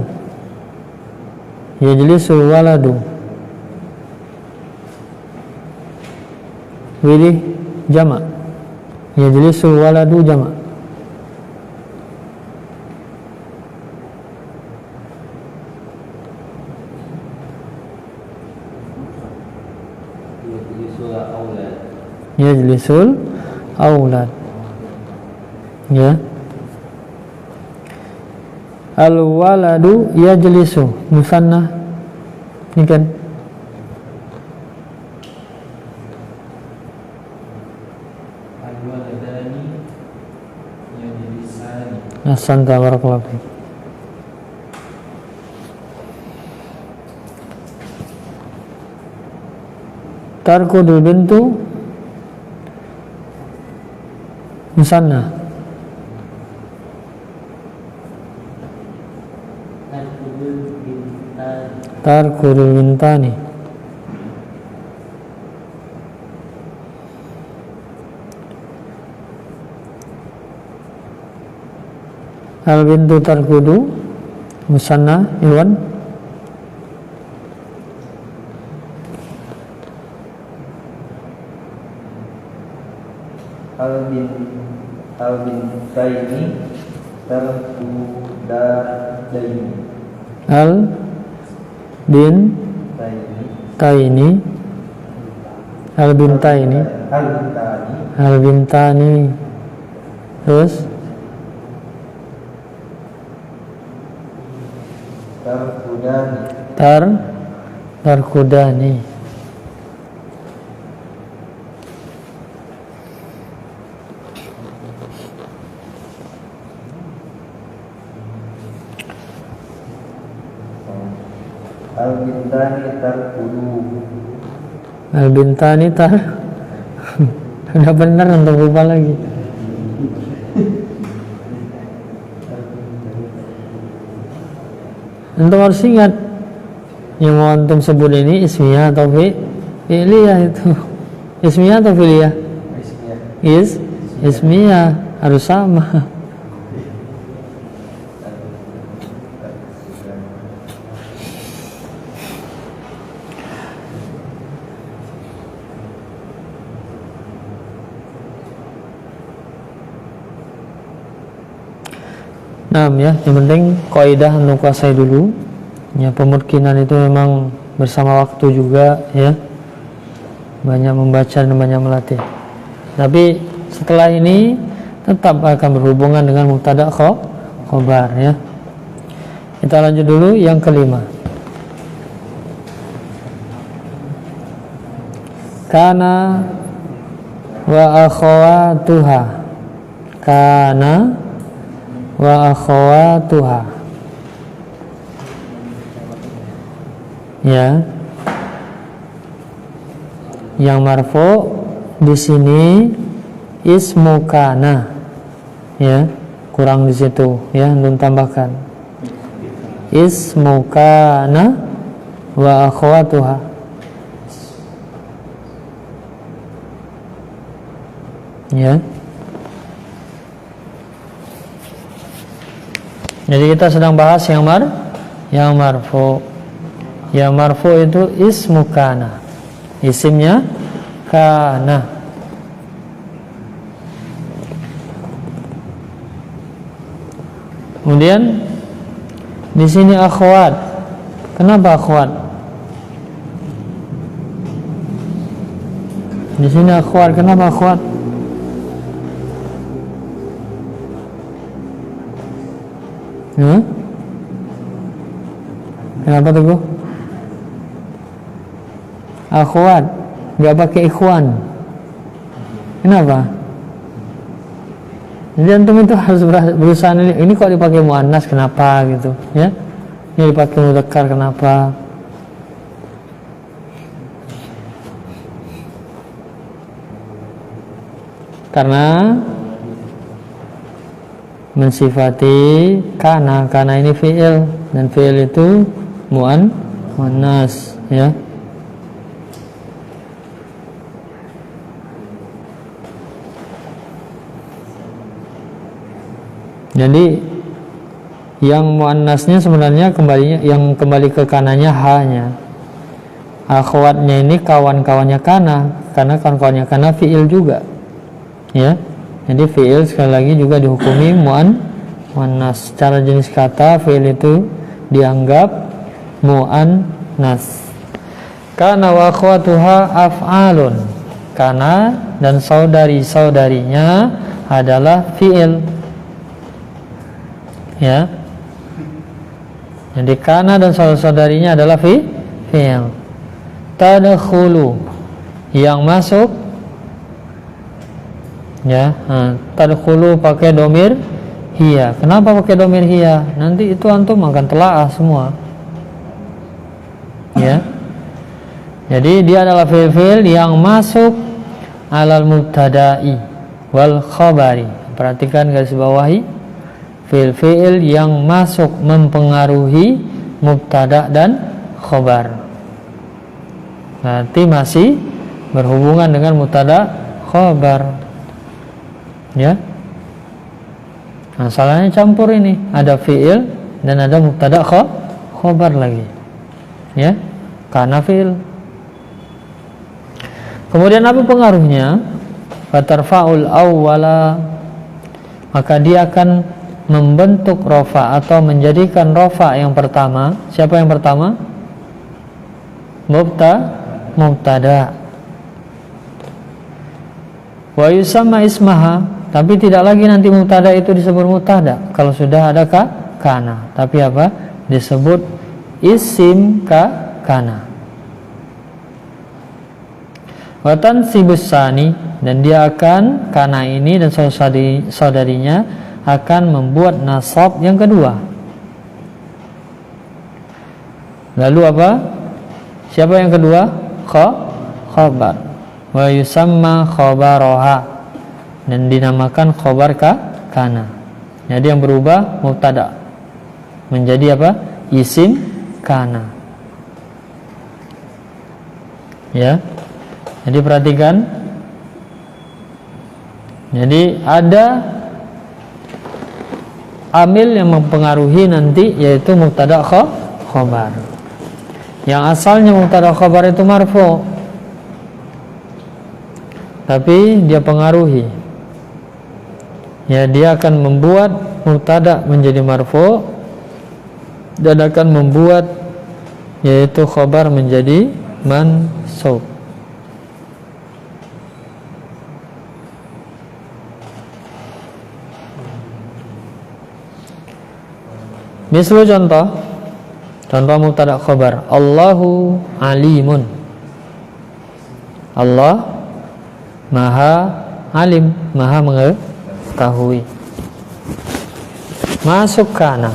Wilih jamak. Yajlisul waladu jamak. Yajlisul aulad. Ya. Al-waladu yajlisu musanna. Ini kan Al-waladani yajlisani. Ahsanta barakallahu fiik. Tarkudul bintu musanna. Tarkudul bintani. Al bintu tarkudu musanna. Iwan Al-bintaini tarkudadaini. al bin taini al bintaini Al-bintani al bintani. Terus tarkudani. tarkudani. Al-bintani tarkudu. Al bintani udah bener, untuk lupa lagi. Antum harus ingat yang mau antum sebut ini ismiyah atau fi'liyah itu. Ismiyah atau fi'liyah? Ismiyah harus sama. Nah, ya, yang penting kaidah anu kuasai dulu. Ya, pemutkinan itu memang bersama waktu juga, ya. Banyak membaca dan banyak melatih. Tapi setelah ini tetap akan berhubungan dengan mubtada khobar, ya. Kita lanjut dulu yang kelima. Kana wa akhawatuha. Kana wa akhawatuha. Ya. Yang marfu di sini ismu kana. Ya, kurang di situ, ya, nun tambahkan. Ismu kana wa akhawatuha. Ya. Jadi kita sedang bahas yang marfu. Yang marfu itu ismu kana. Isimnya kana. Kemudian di sini akhwat. Kenapa akhwat? Di sini akhwat. Kenapa akhwat? Kenapa tuh? Akhwat, nggak pakai ikhwan. Kenapa? Jadi antum itu harus berusaha ini kok dipakai muannas, kenapa gitu, ya? Ini dipakai mudzakkar, kenapa? Karena mensifati kana ini fi'il, dan fi'il itu muannas, ya. Jadi yang muannasnya sebenarnya kembali ke kananya hanya. Akhwatnya ini kawan-kawannya kana, karena kawan-kawannya kana fi'il juga, ya. Jadi fi'il sekali lagi juga dihukumi muannas. Secara jenis kata fi'il itu dianggap muannas. Kana wa akhwatuha af'alun. Kana dan saudari-saudarinya adalah fi'il. Ya. Jadi kana dan saudari-saudarinya adalah fi'il. Tadkhulu yang masuk, ya. Tadkhulu pakai domir hiya. Kenapa pakai domir hiya? Nanti itu antum akan telaah semua. Ya. Jadi dia adalah fi'il yang masuk alal mubtada'i wal khabari. Perhatikan garis bawahi, fi'il yang masuk mempengaruhi mubtada dan khabar. Nanti masih berhubungan dengan mubtada khabar. Ya. Masalahnya campur ini, ada fi'il dan ada mubtada khabar lagi. Ya. Karena fi'il. Kemudian apa pengaruhnya? Fatarfa'ul awwala, maka dia akan membentuk rofa atau menjadikan rofa yang pertama. Siapa yang pertama? Mubtada. Wa yusamma ismaha, tapi tidak lagi nanti mubtada itu disebut mubtada kalau sudah ada kana, tapi apa? Disebut isim kana. Watan sibusani, dan dia akan, kana ini dan saudarinya akan membuat nasab yang kedua. Lalu apa? Siapa yang kedua? Khabar. Wa yusamma khabaroha, dan dinamakan khabar kana. Jadi yang berubah mubtada menjadi apa? Isim kana. Ya. Jadi perhatikan. Jadi ada amil yang mempengaruhi nanti, yaitu mubtada khabar. Yang asalnya mubtada khabar itu marfu, tapi dia pengaruhi. Ya, dia akan membuat mubtada menjadi marfu dan akan membuat yaitu khabar menjadi mansub. Misal contoh mubtada khabar, Allahu alimun. Allah maha alim, maha mengetahui. Masuk kana.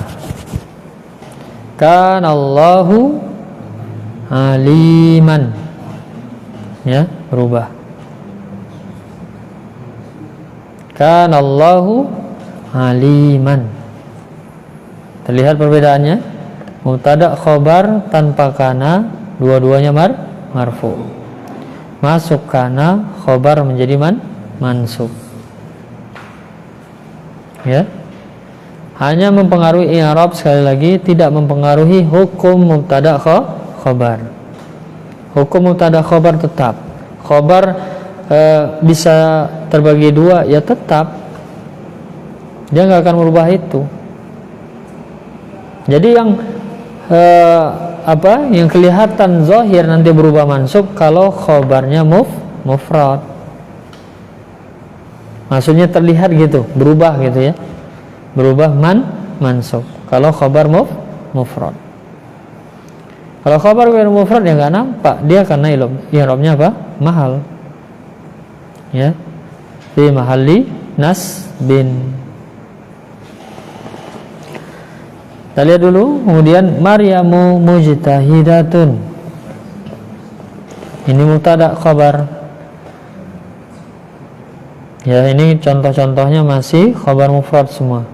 Kana Allahu aliman. Ya, berubah. Kana Allahu aliman. Terlihat perbedaannya? Mubtada khabar tanpa kana, dua-duanya marfu. Masuk kana, khabar menjadi mansub. Ya. Hanya mempengaruhi i'rab, sekali lagi tidak mempengaruhi hukum mubtada khabar. Hukum mubtada khabar tetap. Khabar bisa terbagi dua, ya tetap. Dia nggak akan merubah itu. Jadi yang yang kelihatan zahir nanti berubah mansub kalau khabarnya mufrad. Maksudnya terlihat gitu, berubah gitu ya. Berubah mansub. Kalau khabar mufrad. Kalau khabar ghairu mufrad ya enggak nampak, dia karena i'rabnya apa? Mahal. Ya. Fi mahalli nasbin. Kita lihat dulu, kemudian Maryamu mujtahidatun. Ini mubtada khabar. Ya, ini contoh-contohnya masih khabar mufrad semua.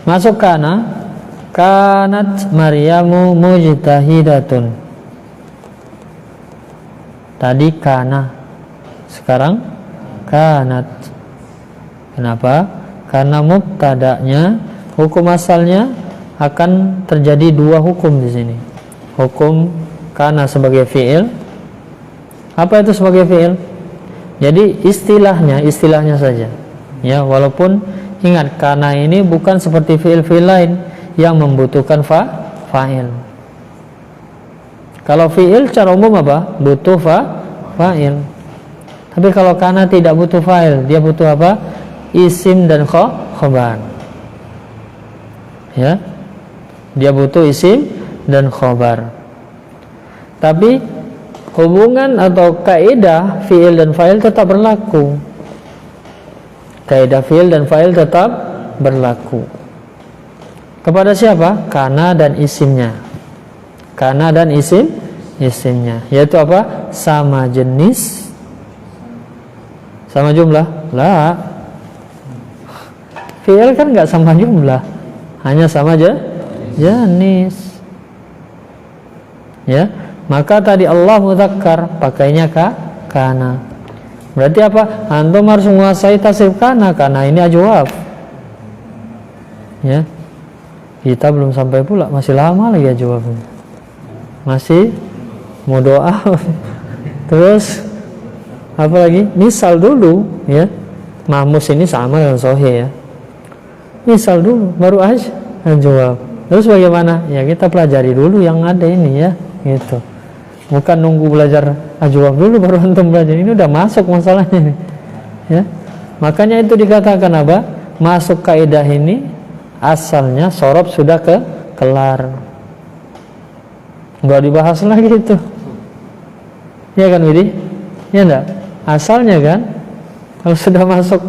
Masuk kana, kanat Maryamu mujtahidatun. Tadi kana, sekarang kanat. Kenapa? Karena mubtada'nya, hukum asalnya akan terjadi dua hukum di sini. Hukum kana sebagai fi'il. Apa itu sebagai fi'il? Jadi istilahnya saja. Ya, walaupun ingat kana ini bukan seperti fi'il lain yang membutuhkan fa'il. Kalau fi'il secara umum apa? Butuh Fa'il. Tapi kalau kana tidak butuh fa'il, dia butuh apa? Isim dan khobar. Ya. Dia butuh isim dan khobar. Tapi hubungan atau kaidah fi'il dan fa'il tetap berlaku. Kaidah fi'il dan fa'il tetap berlaku. Kepada siapa? Kana dan isimnya. Kana dan isimnya. Yaitu apa? Sama jenis, sama jumlah? Lah. Fi'il kan enggak sama jumlah, hanya sama aja jenis. Ya, maka tadi Allah mudzakkar pakainya kana. Berarti apa? Antum harus menguasai tasrif kana. Kana ini ajwaf. Ya. Kita belum sampai pula, masih lama lagi ajwafnya. Masih mau doa. Terus apa lagi? Misal dulu, ya. Mahmus ini sama dengan sohih, ya. Misal dulu, baru aja ajwaf. Terus bagaimana? Ya kita pelajari dulu yang ada ini, ya, gitu. Bukan nunggu belajar ajwaf dulu baru antum belajar. Ini udah masuk masalahnya, ya. Makanya itu dikatakan apa? Masuk kaidah ini asalnya sorob sudah kelar, nggak dibahas lagi itu, ya kan Widi? Ya enggak? Asalnya kan, kalau sudah masuk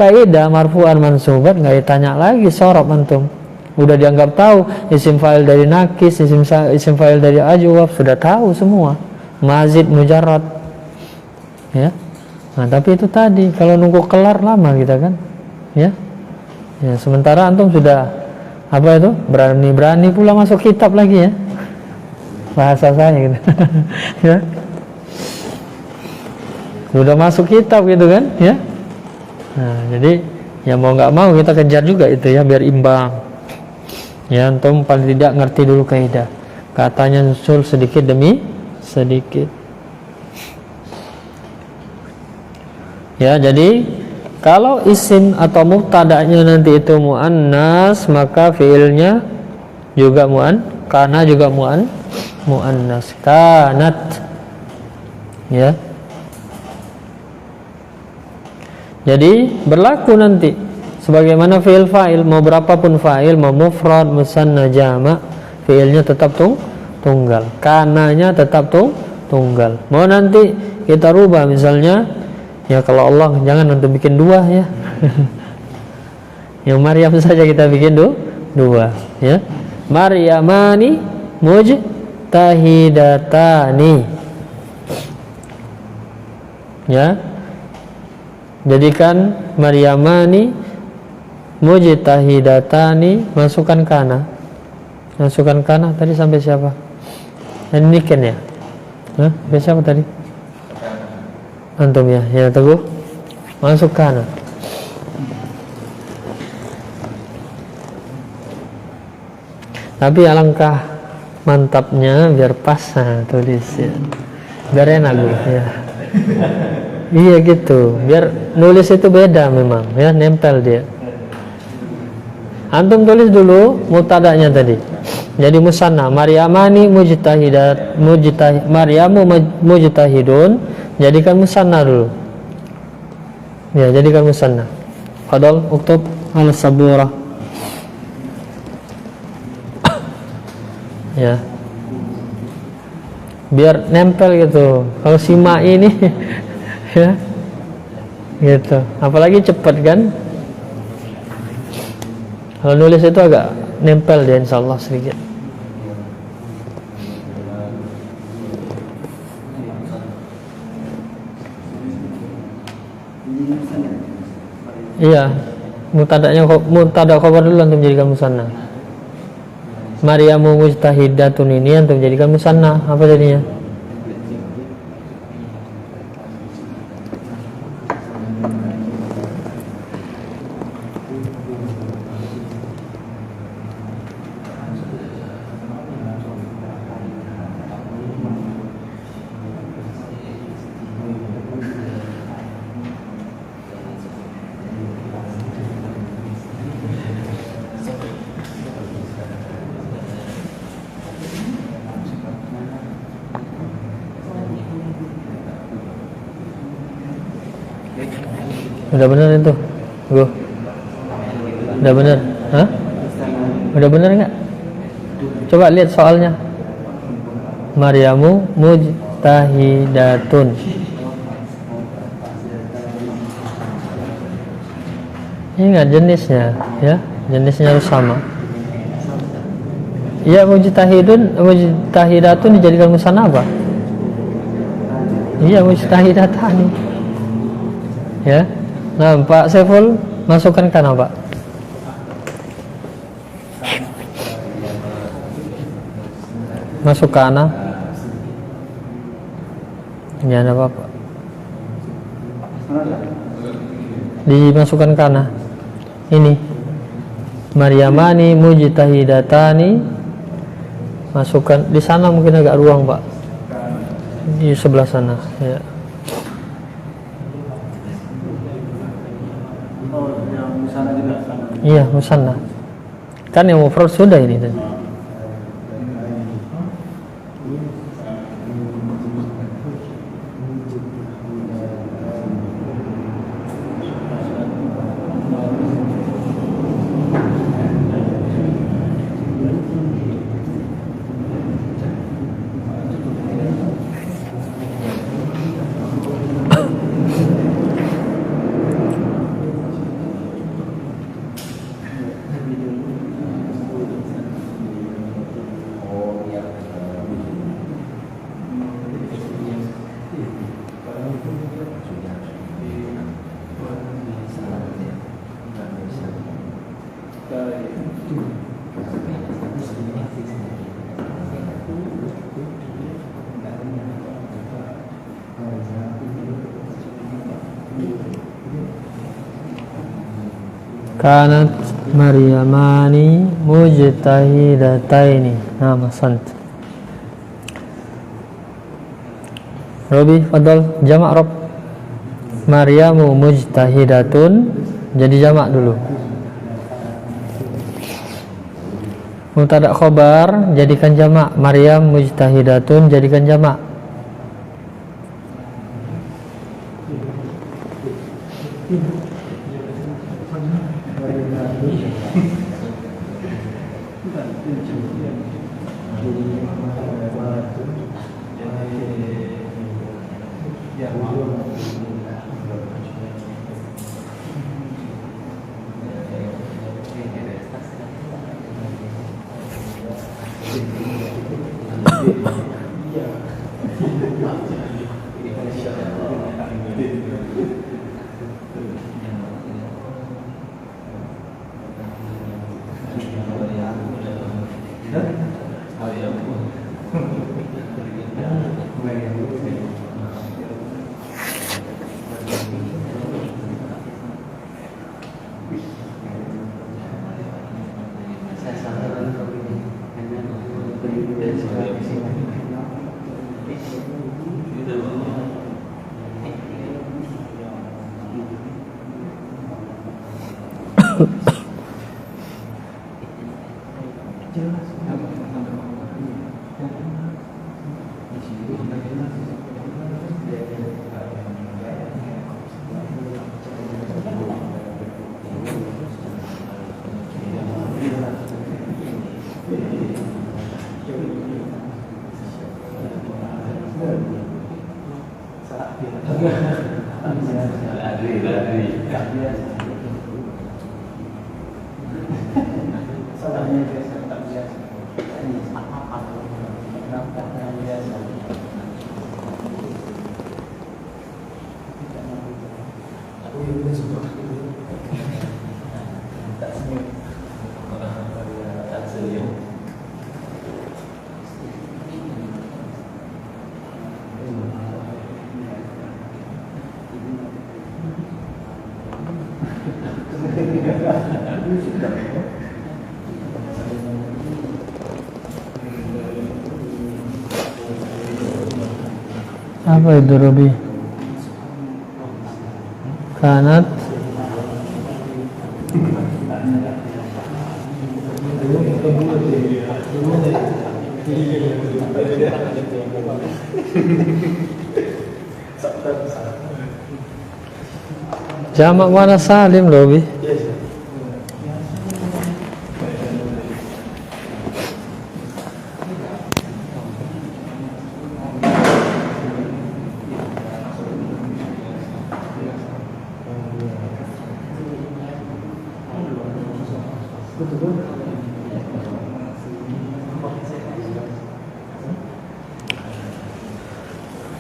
kaidah marfu'an mansubat nggak ditanya lagi sorob antum, udah dianggap tahu isim fa'il dari nakis, isim fa'il dari ajwaf, sudah tahu semua, mazid mujarrad, ya. Nah tapi itu tadi kalau nunggu kelar lama kita kan, ya. Ya, sementara antum sudah apa itu? Berani pula masuk kitab lagi, ya. Bahasa saya gitu. Ya. Sudah masuk kitab gitu kan, ya. Nah, jadi ya mau nggak mau kita kejar juga itu, ya, biar imbang. Ya, antum paling tidak ngerti dulu kaidah. Katanya nyusul sedikit demi sedikit. Ya, jadi kalau isim atau mubtada'nya nanti itu muannas, maka fiilnya juga kana juga muannas. Kanat. Ya. Jadi berlaku nanti sebagaimana fiil fa'il, mau berapapun fa'il, mau mufrad, musanna, jama', fiilnya tetap tunggal. Kananya tetap tunggal. Mau nanti kita rubah misalnya, ya kalau Allah jangan untuk bikin dua, ya. Yang Maryam saja kita bikin dua, ya. Maryamani mujtahidatani, ya. Jadikan Maryamani mujtahidatani, masukkan kana. Masukkan kana tadi sampai siapa? Ini niken, ya. Hah? Sampai siapa tadi? Antum, ya, ya Teguh, masuk kana. Tapi alangkah mantapnya biar pas, nah, tulis, ya. Biar enak, ya. Iya gitu, biar nulis itu beda memang, ya, nempel dia. Antum tulis dulu mubtada'nya tadi. Jadi musanna, Maryamani Maryamu mujtahidun. Jadikan musanna dulu. Ya, jadikan musanna. Fadal uktub ala sabura. Ya. Biar nempel gitu. Kalau sima ini ya. Gitu. Apalagi cepat kan? Kalau nulis itu agak nempel dia insyaallah sedikit. Iya, mubtada khabar dulu antum jadikan musanna. Maryamu mujtahidatun ini antum jadikan musanna, apa jadinya? Udah bener itu? Go. Udah bener? Hah? Udah bener nggak? Coba lihat soalnya. Maryamu mujtahidatun. Ingat jenisnya, ya, jenisnya harus sama. Ya, mujtahidatun dijadikan musanna apa? Iya, mujtahidatani. Ya. Nah, Pak Saiful masukkan kana, Pak. Masuk kana. Ya, ada apa-apa. Dimasukkan kana. Ini. Maryamani mujtahidatani. Masukkan di sana, mungkin agak ruang, Pak. Di sebelah sana, ya. Yang sana juga sama. Iya, musanna. Kan yang mufrad sudah ini tadi. Kanat Maryamani mujtahidataini. Nama sant. Robi, fadal, jamak Rob. Maryamu mujtahidatun. Jadi jamak dulu. Mubtada khobar jadikan jamak. Maryam mujtahidatun jadikan jamak. Apa itu Robi? Kanat Jamak mana salim loh, Bi?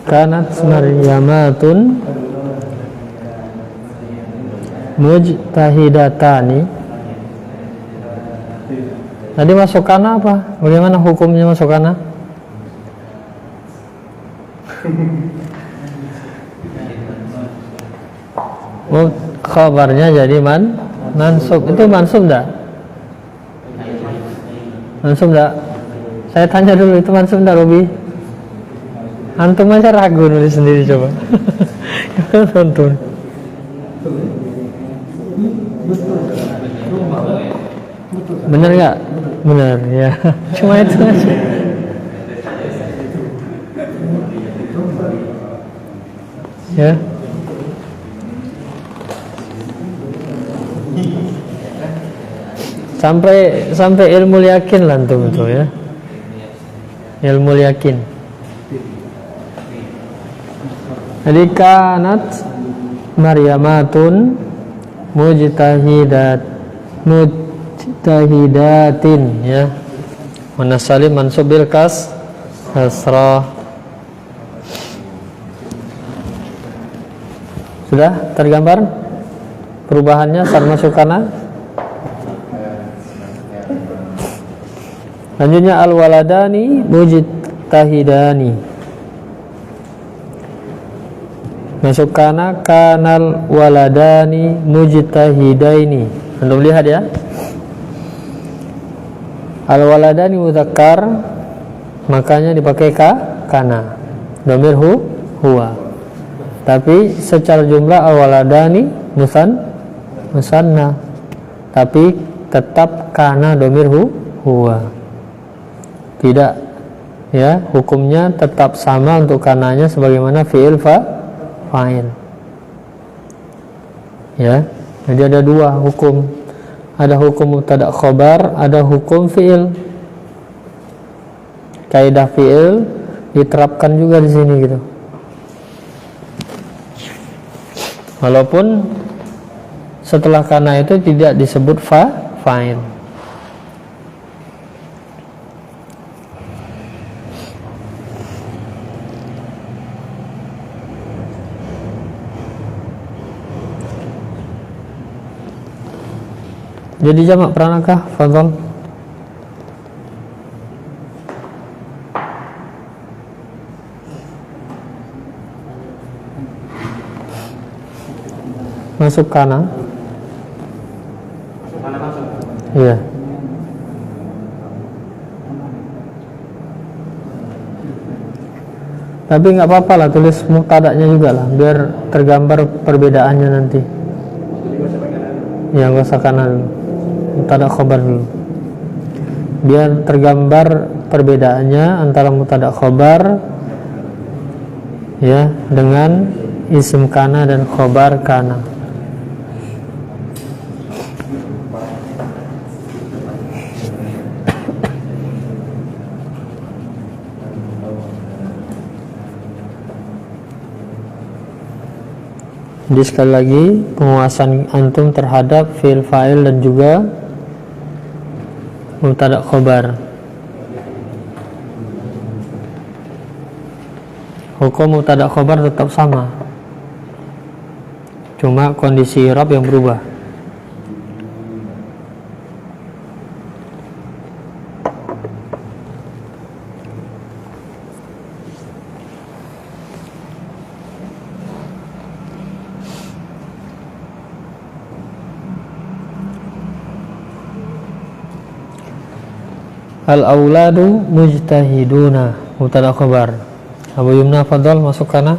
Kanat Maryamatun mujtahidatani. Tadi masuk kana apa? Bagaimana hukumnya masuk kana? Oh, khabarnya jadi mansub. Itu mansub enggak? Mansub enggak? Saya tanya dulu, itu mansub enggak, Robi? Antum aja ragu nulis sendiri coba. Antum. Bener nggak? Bener ya. Cuma itu aja. Ya. Sampai ilmu yakin lah antum itu ya. Ilmu yakin. Jadi kanat Maryamatun mujtahidatin ya. Mana salim mansub bil kasrah. Sudah tergambar perubahannya saat masuk kana? Lanjutnya al waladani mujtahidani. Masuk kana kanal waladani mujtahidaini. Antum lihat ya. Al waladani mudzakkar, makanya dipakai kana. Dhamir huwa. Tapi secara jumlah al waladani musanna. Tapi tetap kana dhamir huwa. Tidak ya, hukumnya tetap sama untuk kananya sebagaimana fi'il fa'il. Ya, jadi ada dua hukum. Ada hukum mubtada khobar, ada hukum fi'il. Kaidah fi'il diterapkan juga di sini gitu. Walaupun setelah kana itu tidak disebut fa'il. Jadi jamak pranakah? Fadhal. Masuk kana. Iya. Tapi nggak apa-apa lah, tulis mubtada'nya juga lah, biar tergambar perbedaannya nanti. Ya, nggak usah kana dulu. Mubtada' khobar dulu, biar tergambar perbedaannya antara mubtada' khobar ya dengan isim kana dan khobar kana. Jadi sekali lagi penguasaan antum terhadap fi'il fa'il dan juga mubtada' khobar. Hukum mubtada' khobar tetap sama, cuma kondisi i'rab yang berubah. Al-auladu mujtahiduna, mubtada' khobar. Abu Yumna fadhal, masuk kana.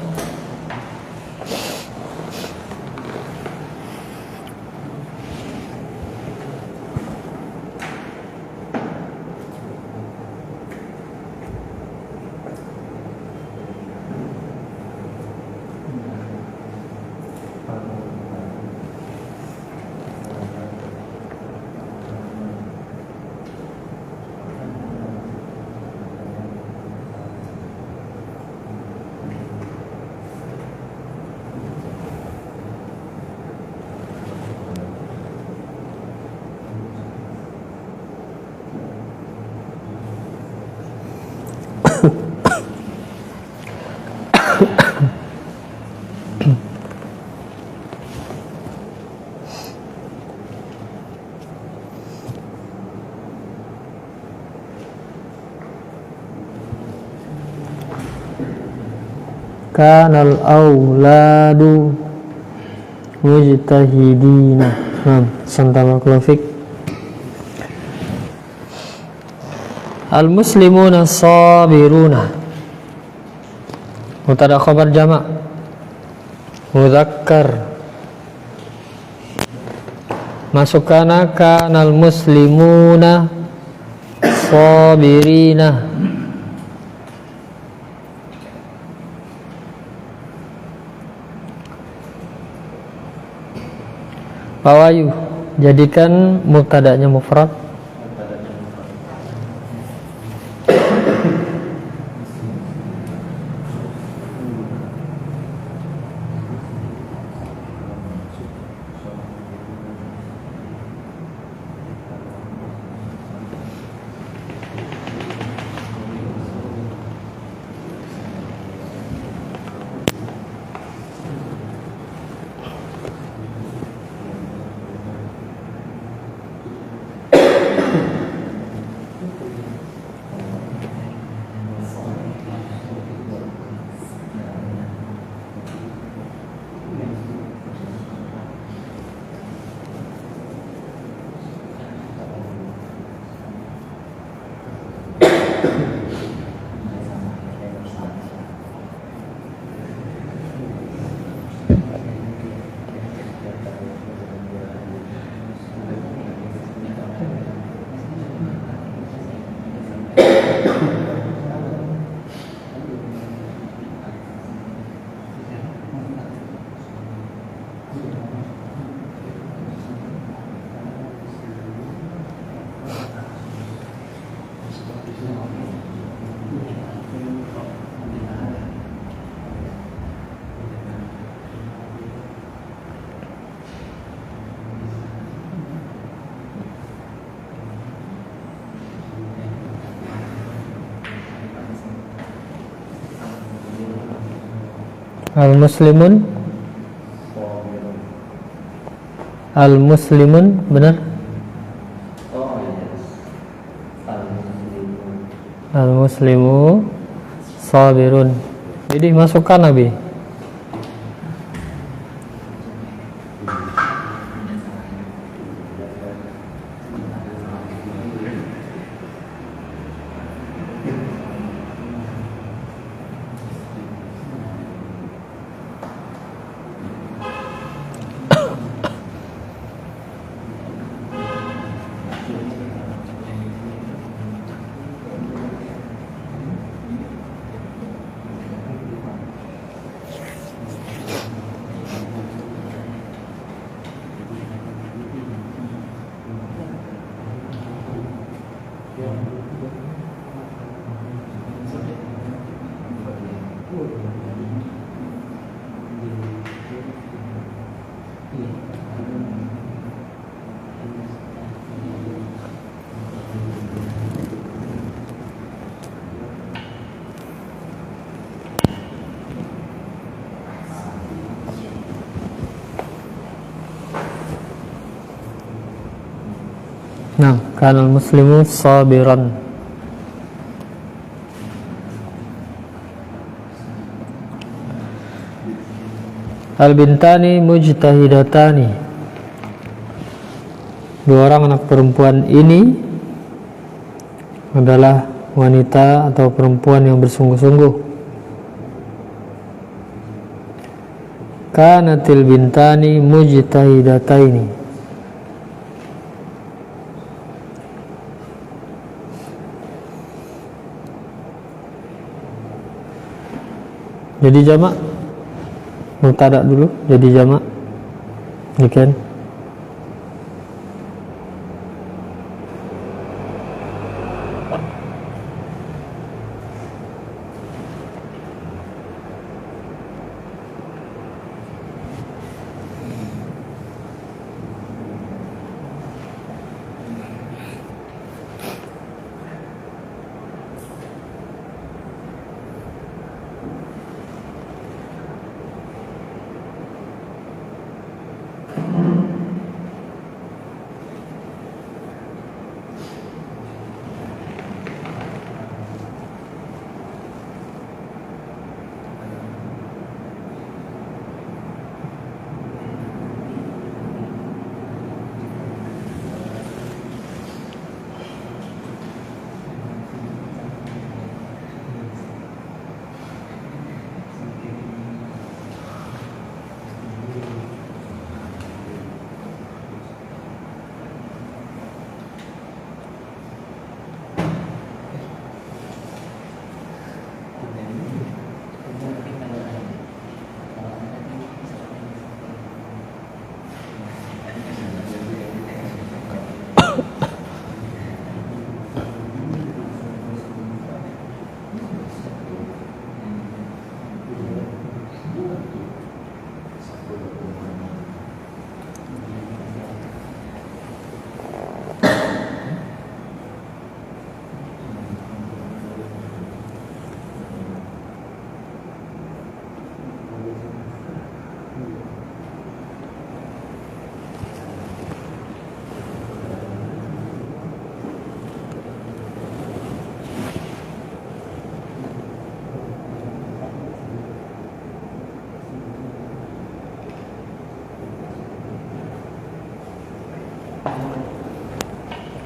kanal auladu mujtahidina. Santama klofik. Al-muslimuna sabiruna. Mubtada khabar jamak mudzakkar. Masukana kanal muslimuna sabirina. Pak Wahyu, jadikan mubtada'nya mufrad. Al-muslimun, al-muslimun benar? Al-muslimu sabirun. Jadi masukkan Nabi. Nah, kanal muslimu sabiran. Al-bintani mujtahidatani. Dua orang anak perempuan ini adalah wanita atau perempuan yang bersungguh-sungguh. Kanatil bintani mujtahidataini. Jadi jamak mubtada dulu, jadi jamak. Demikian.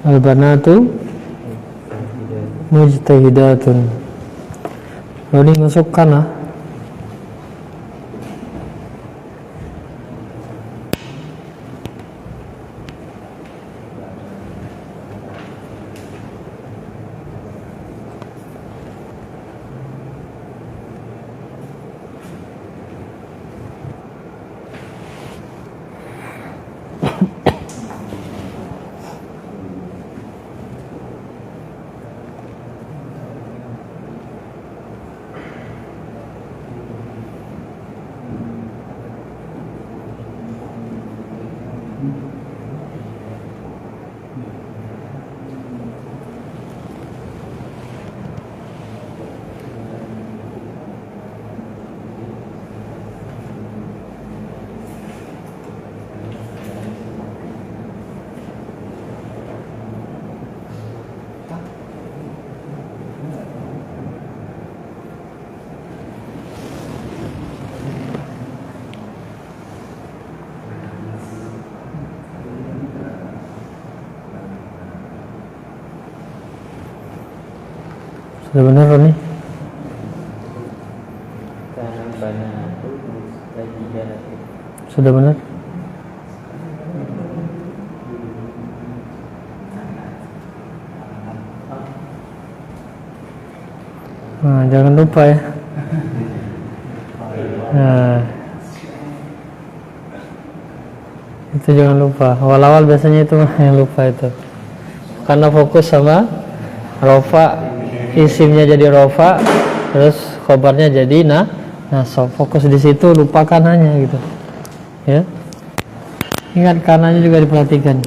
Al-banatu mujtahidatun. Ini masuk kana. Sudah benar nih? Sudah benar? Nah, jangan lupa ya. Nah, itu jangan lupa. Awal-awal biasanya itu yang lupa itu. Karena fokus sama rofa, isimnya jadi rofa, terus khobarnya jadi nasab. Fokus di situ, lupakan hanya gitu. Ya. Ingat kanannya juga diperhatikan.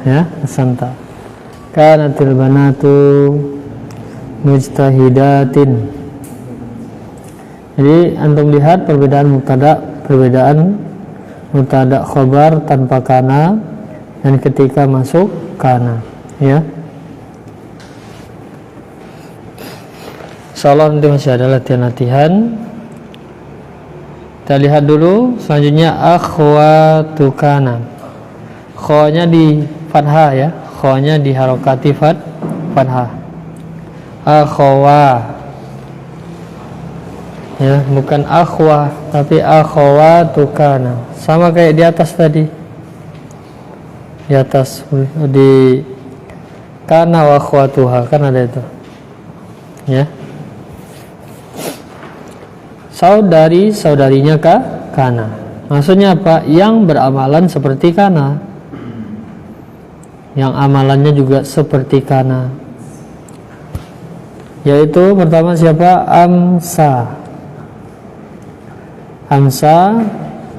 Ya, santa. Kanatil banatu mujtahidatin. Jadi antum lihat perbedaan mubtada khobar tanpa kana dan ketika masuk kana, ya. Insyaallah nanti masih ada latihan-latihan. Kita lihat dulu selanjutnya akhwatu kana. Kho-nya di fathah ya, kho-nya di harokati fathah. Akhwa, ya, bukan akhwa tapi akhwatu kana, sama kayak di atas tadi, di atas di kana wa akhwatuha kan ada itu, ya. Saudarinya kana, maksudnya apa? Yang beramalan seperti kana, yang amalannya juga seperti kana, yaitu pertama siapa? Amsa. Amsa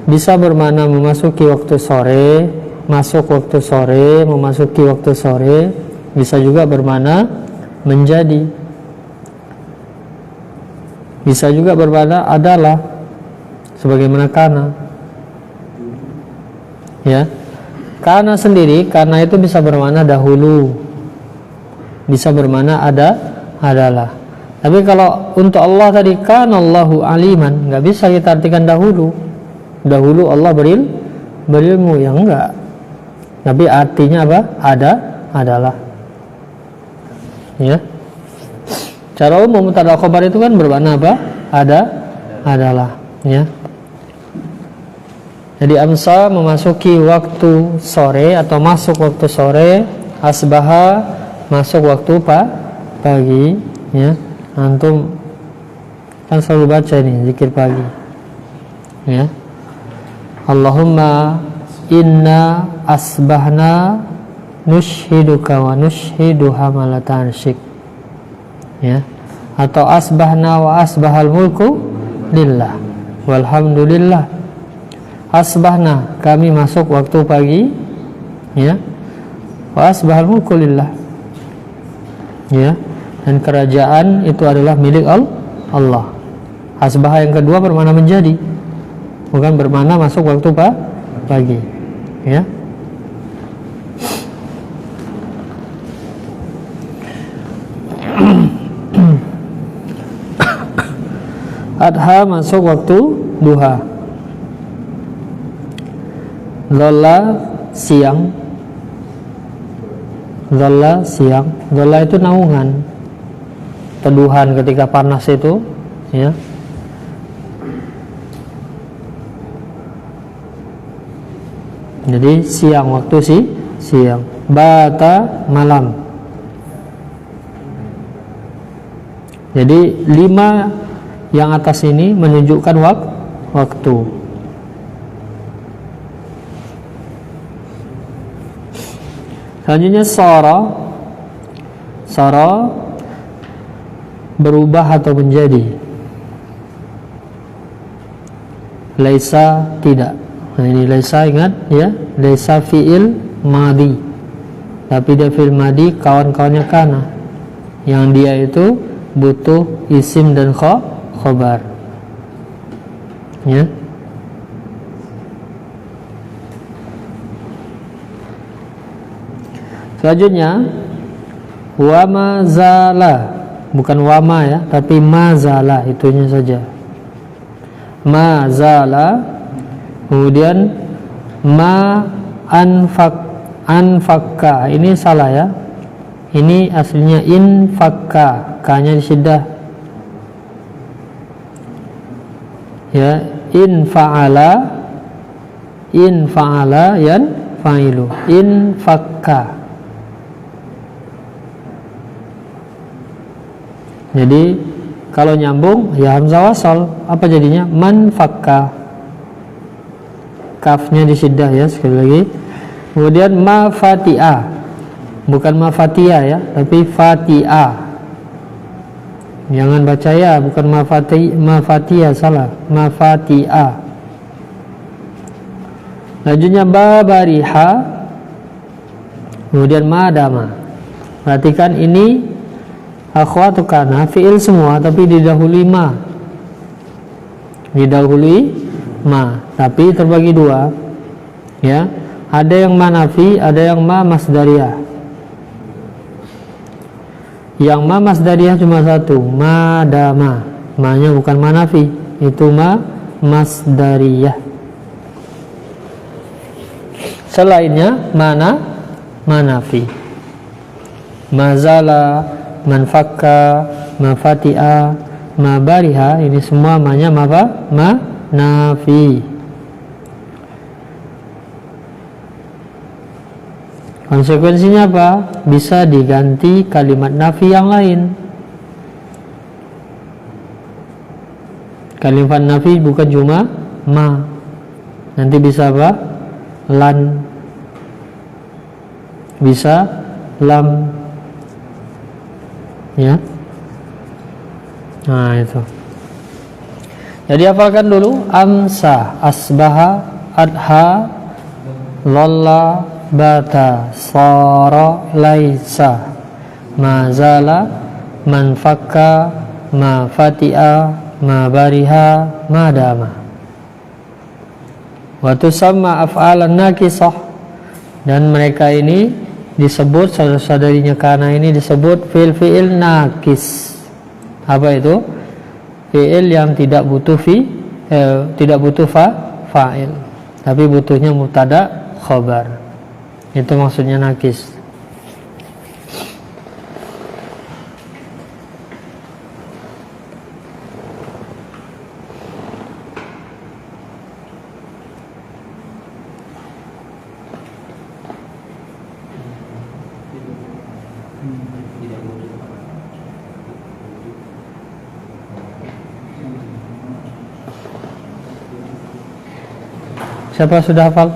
bisa bermakna memasuki waktu sore, masuk waktu sore, memasuki waktu sore. Bisa juga bermakna menjadi. Bisa juga bermakna adalah, sebagaimana kana. Ya, kana sendiri, kana itu bisa bermakna dahulu, bisa bermakna adalah. Tapi kalau untuk Allah tadi kana Allahu aliman, nggak bisa kita artikan dahulu. Dahulu Allah berilmu, yang enggak. Tapi artinya apa? Adalah. Ya. Cara umum mubtada khobar itu kan bermakna apa? Adalah. Ya. Jadi amsa memasuki waktu sore atau masuk waktu sore, asbaha masuk waktu pagi, ya. Antum kan selalu baca ini zikir pagi, ya. Allahumma inna asbahna nushhiduka wa nushhidu hamalatan arsyik, ya. Atau asbahna wa asbahal mulku lillah walhamdulillah. Asbahna, kami masuk waktu pagi, ya. Wa asbahal mulku lillah, ya. Dan kerajaan itu adalah milik Allah. Asbah yang kedua bermakna menjadi, bukan bermakna masuk waktu pagi, ya. Adha masuk waktu duha. Dhalla siang. Dhalla siang. Dhalla itu naungan, teduhan ketika panas itu, ya. Jadi siang, waktu siang. Bata malam. Jadi 5 yang atas ini menunjukkan waktu. Selanjutnya sara berubah atau menjadi. Laisa tidak. Nah ini laisa, ingat ya, laisa fi'il madi, tapi dia fi'il madi kawan-kawannya kana, yang dia itu butuh isim dan khobar, ya. Selanjutnya wa mazala, bukan wama ya, tapi mazala, itunya saja. Mazala. Kemudian ma anfakka, ini salah ya. Ini aslinya infakka, ka-nya disyiddah. Ya, infa'ala yan fa'ilu. Infakka. Jadi kalau nyambung ya hamzah wasal, apa jadinya? Manfakka. Kafnya disyiddah ya, sekali lagi. Kemudian mafati'a, bukan mafatia ya, tapi fati'a. Jangan baca ya, bukan mafatia, salah. Mafati'a. Selanjutnya babariha. Kemudian madama. Perhatikan ini akhwatu kana, fi'il semua tapi didahului ma. Didahului ma, tapi terbagi 2, ya. Ada yang ma nafi, ada yang ma masdariyah. Yang ma masdariyah cuma 1, madama. Ma-nya bukan ma nafi, itu ma masdariyah. Selainnya mana ma nafi. Mazala, manfakka, mafati'a, mabariha, ini semua ma-nya apa? Ma nafi. Konsekuensinya apa? Bisa diganti kalimat nafi yang lain. Kalimat nafi bukan cuma ma. Nanti bisa apa? Lan. Bisa lam. Ya. Nah, itu. Jadi hafalkan dulu: amsa, asbaha, adha, dhalla, bata, sara, laisa, mazala, manfakka, mafati'a, mabariha, madama. Wa tusamma af'alan nakisah, dan mereka ini disebut, saudara-saudarinya kana ini disebut fi'il nakis. Apa itu? Fi'il yang tidak butuh fa'il, tapi butuhnya mubtada khobar. Itu maksudnya nakis. Siapa sudah hafal?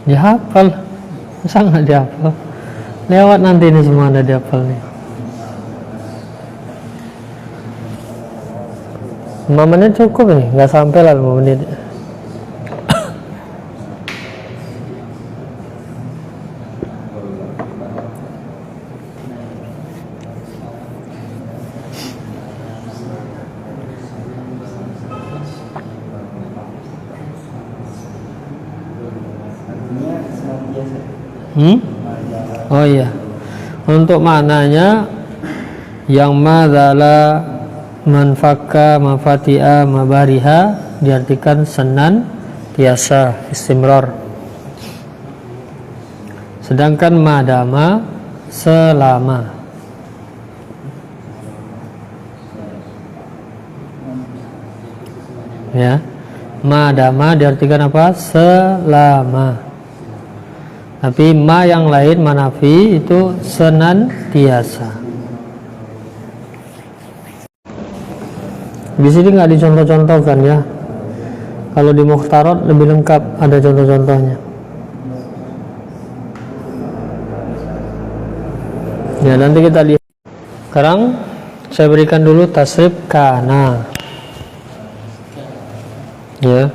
Ya hafal. Masa nggak dihafal? Lewat nanti ini semua ada dihafal nih. 5 menit cukup nih, nggak sampai lah 5 menit. Oh iya, untuk maknanya yang madzala, manfaka, mafati'a, mabariha diartikan senantiasa, istimrar. Sedangkan madama selama. Ya, madama diartikan apa? Selama. Tapi ma yang lain manafi itu senantiasa. Di sini nggak dicontoh-contohkan ya. Kalau di Mukhtarat lebih lengkap, ada contoh-contohnya. Ya, nanti kita lihat. Sekarang saya berikan dulu tasrif kana. Ya.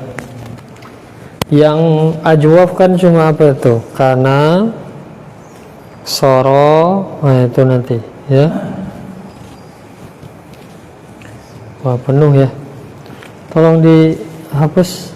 Yang ajwaf kan cuma apa itu? Kana, soro, nah itu nanti ya. Wah, penuh ya. Tolong dihapus.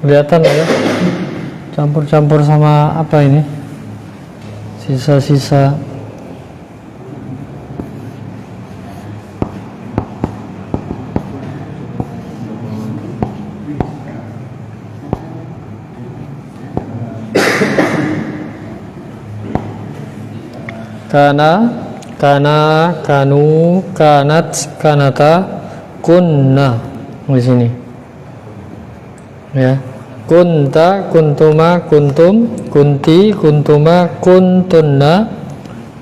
Kelihatan ya, campur-campur sama apa ini, sisa-sisa kana, kanu, kanat, kanata, kunna di sini ya. Kunta, kuntuma, kuntum, kunti, kuntuma, kuntunna.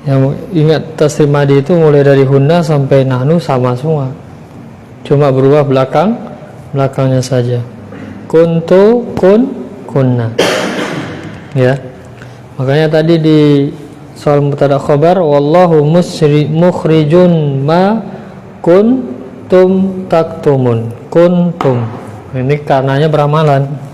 Yang ingat tasrif madi itu mulai dari hunna sampai nahnu sama semua, cuma berubah belakangnya saja. Kuntu, kunna ya. Makanya tadi di soal mubtada khabar, wallahu mukhrijun ma kuntum taktumun. Kuntum ini karenanya beramalan.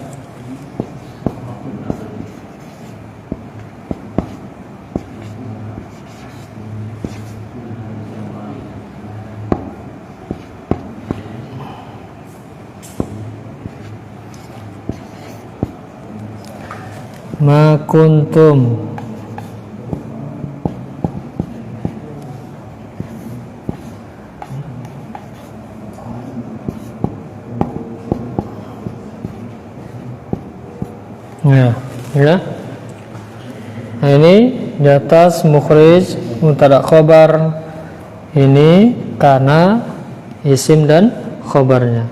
Ma kuntum ya. Nah ini di atas mukhrij mubtada khabar, ini kana isim dan khabarnya.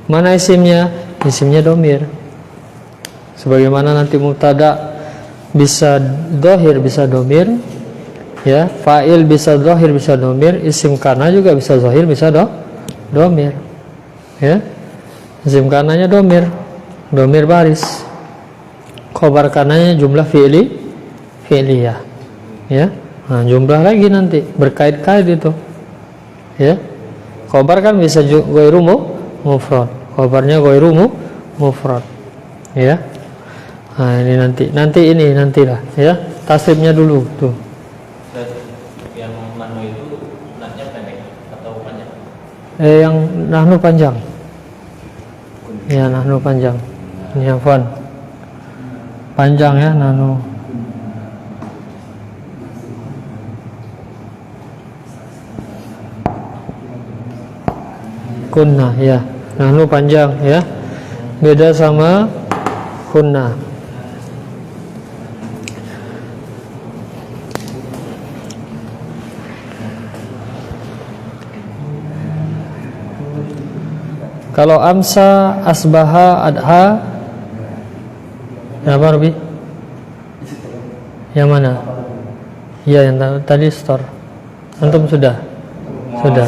Mana isimnya? Isimnya domir. Sebagaimana nanti mubtada bisa dohir bisa domir, Ya, fa'il bisa zahir bisa domir, isim kana juga bisa zahir bisa domir. Ya, isim kananya domir baris. Khobar kananya jumlah fi'liyah. Ya, nah, jumlah lagi nanti berkait-kait itu. Ya, khobar kan bisa ghairu mufrad. Khobarnya ghairu mufrad. Ya. Nah, ini nantilah ya. Tasrifnya dulu tuh. Yang nahnu itu natnya pendek atau panjang? Yang nahnu panjang. Ya, nahnu panjang. Ini Afwan. Panjang ya nahnu. Kunna ya. Nahnu panjang ya. Beda sama kunna. Kalau amsa, asbaha, adha, apa Robi? Yang mana? Iya, yang tadi store. Antum sudah? Sudah.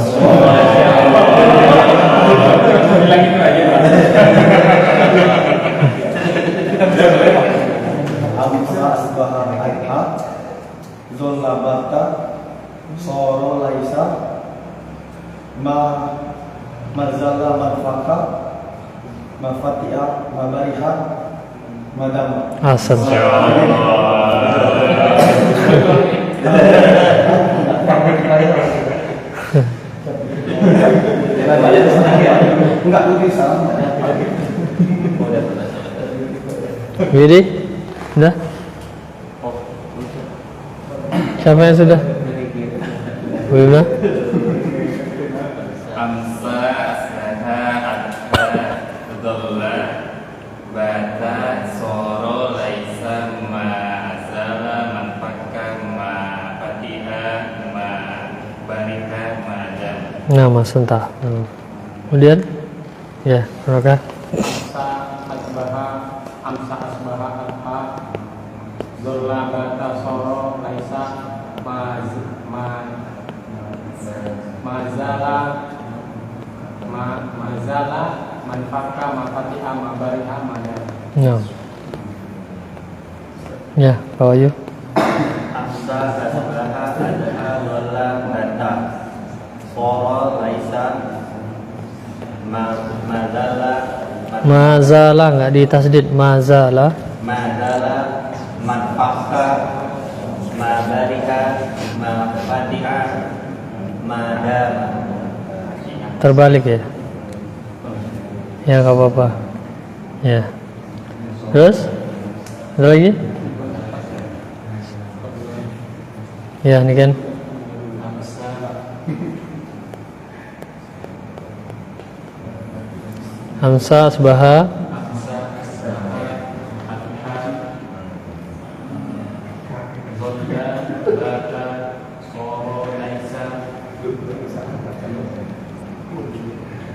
Amsa asbaha adha zolla bata soro laisa mazalla marfaka mafatia mabariha madama. Asal. Enggak lebih sama. Jadi, sudah? Siapa yang sudah? Belum? Amsa asbaha adha dhalla bata soro laisa ma azala man fakka ma fatiha ma barika ma jam. Nama suntah. Kemudian, ya, apakah? Amsa asbaha adha zolla bata soro laisa mazala manfaka mafatiha mabariha madam. Ya. Ya, Pak Wahyu. Amsa asbaha adha wala bata soro laisa mazala Mazala enggak ditasdid, mazala. madala manfaka mabarika mafatiha madama. Terbalik ya. Ya, enggak apa-apa. Ya. Terus? Ada lagi? Ya, ini kan. Hamsa asbaha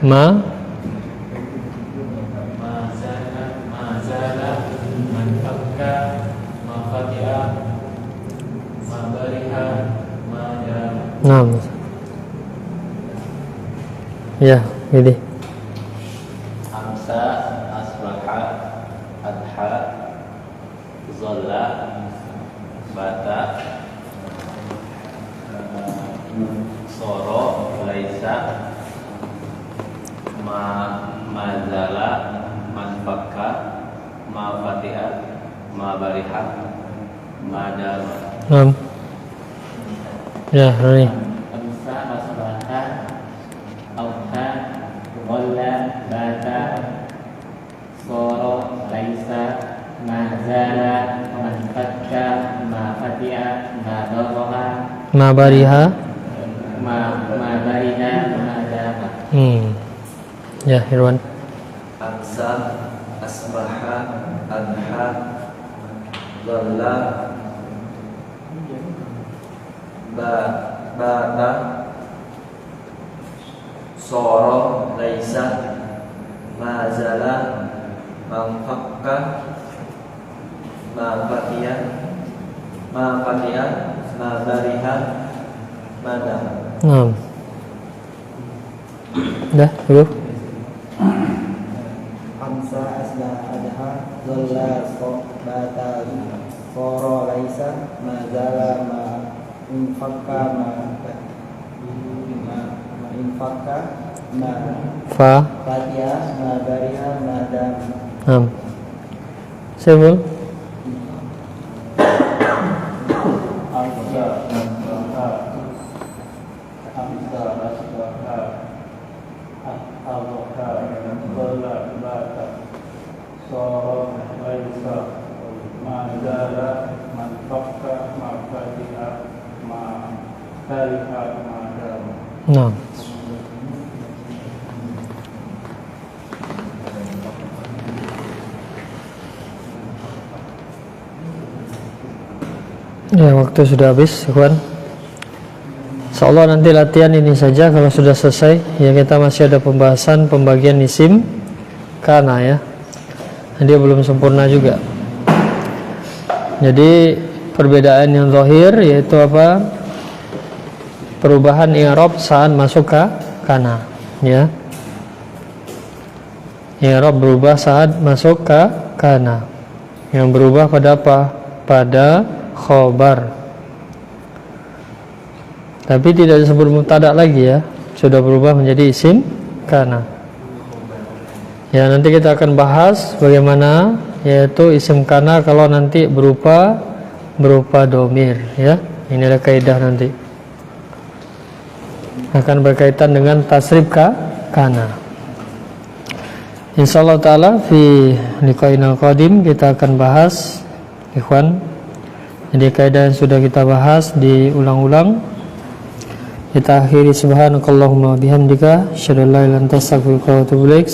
ma Mazala manfaka mafatiha mabariha madam. Nah. Ya, ini. Amsa asbaha adha zolla bata soro laisa mazala manfaka ma fatiha ma bariha madam. Nah. Ya, ini. Amsa asbaha adha zolla bata soro laisa mazala manfaka ma fatiha ma bariha Ma bariha. ma bariha madam. Ya, Irwan. Amsa asbaha adha dhalla bata soro laisa mazala manfakka ma fatiha ma bariha madam. Nah. Dah, dulu. Amsa asla adha dhalla bata soro laisa mazala ma infakka ma infakka ma Fa. fatia ma bariha madam. Nah. Sebul. Amsa asbaha Amsa asbaha Al-Abha Dhalla bata Soro laisa Mazala man fakka ma fatiha ma tariha madam. Nah. Ya, waktu sudah habis, ikhwan. Insyaallah nanti latihan ini saja. Kalau sudah selesai, ya kita masih ada pembahasan pembagian isim kana ya. Dia belum sempurna juga. Jadi perbedaan yang zahir yaitu apa? Perubahan i'rab saat masuk ke kana, ya. I'rab berubah saat masuk ke kana. Yang berubah pada apa? Pada khobar. Tapi tidak disebut mubtada lagi ya. Sudah berubah menjadi isim kana. Ya, nanti kita akan bahas bagaimana yaitu isim kana kalau nanti berupa domir ya. Ini ada kaidah nanti. Akan berkaitan dengan tasrif kana. Insyaallah taala fi liqa'inal qadim kita akan bahas ikhwan. Jadi kaidah yang sudah kita bahas diulang-ulang. Kita akhiri subhanakallahumma wa bihamdika asyhadu an la ilaha illa anta astaghfiruka wa atubu ilaik.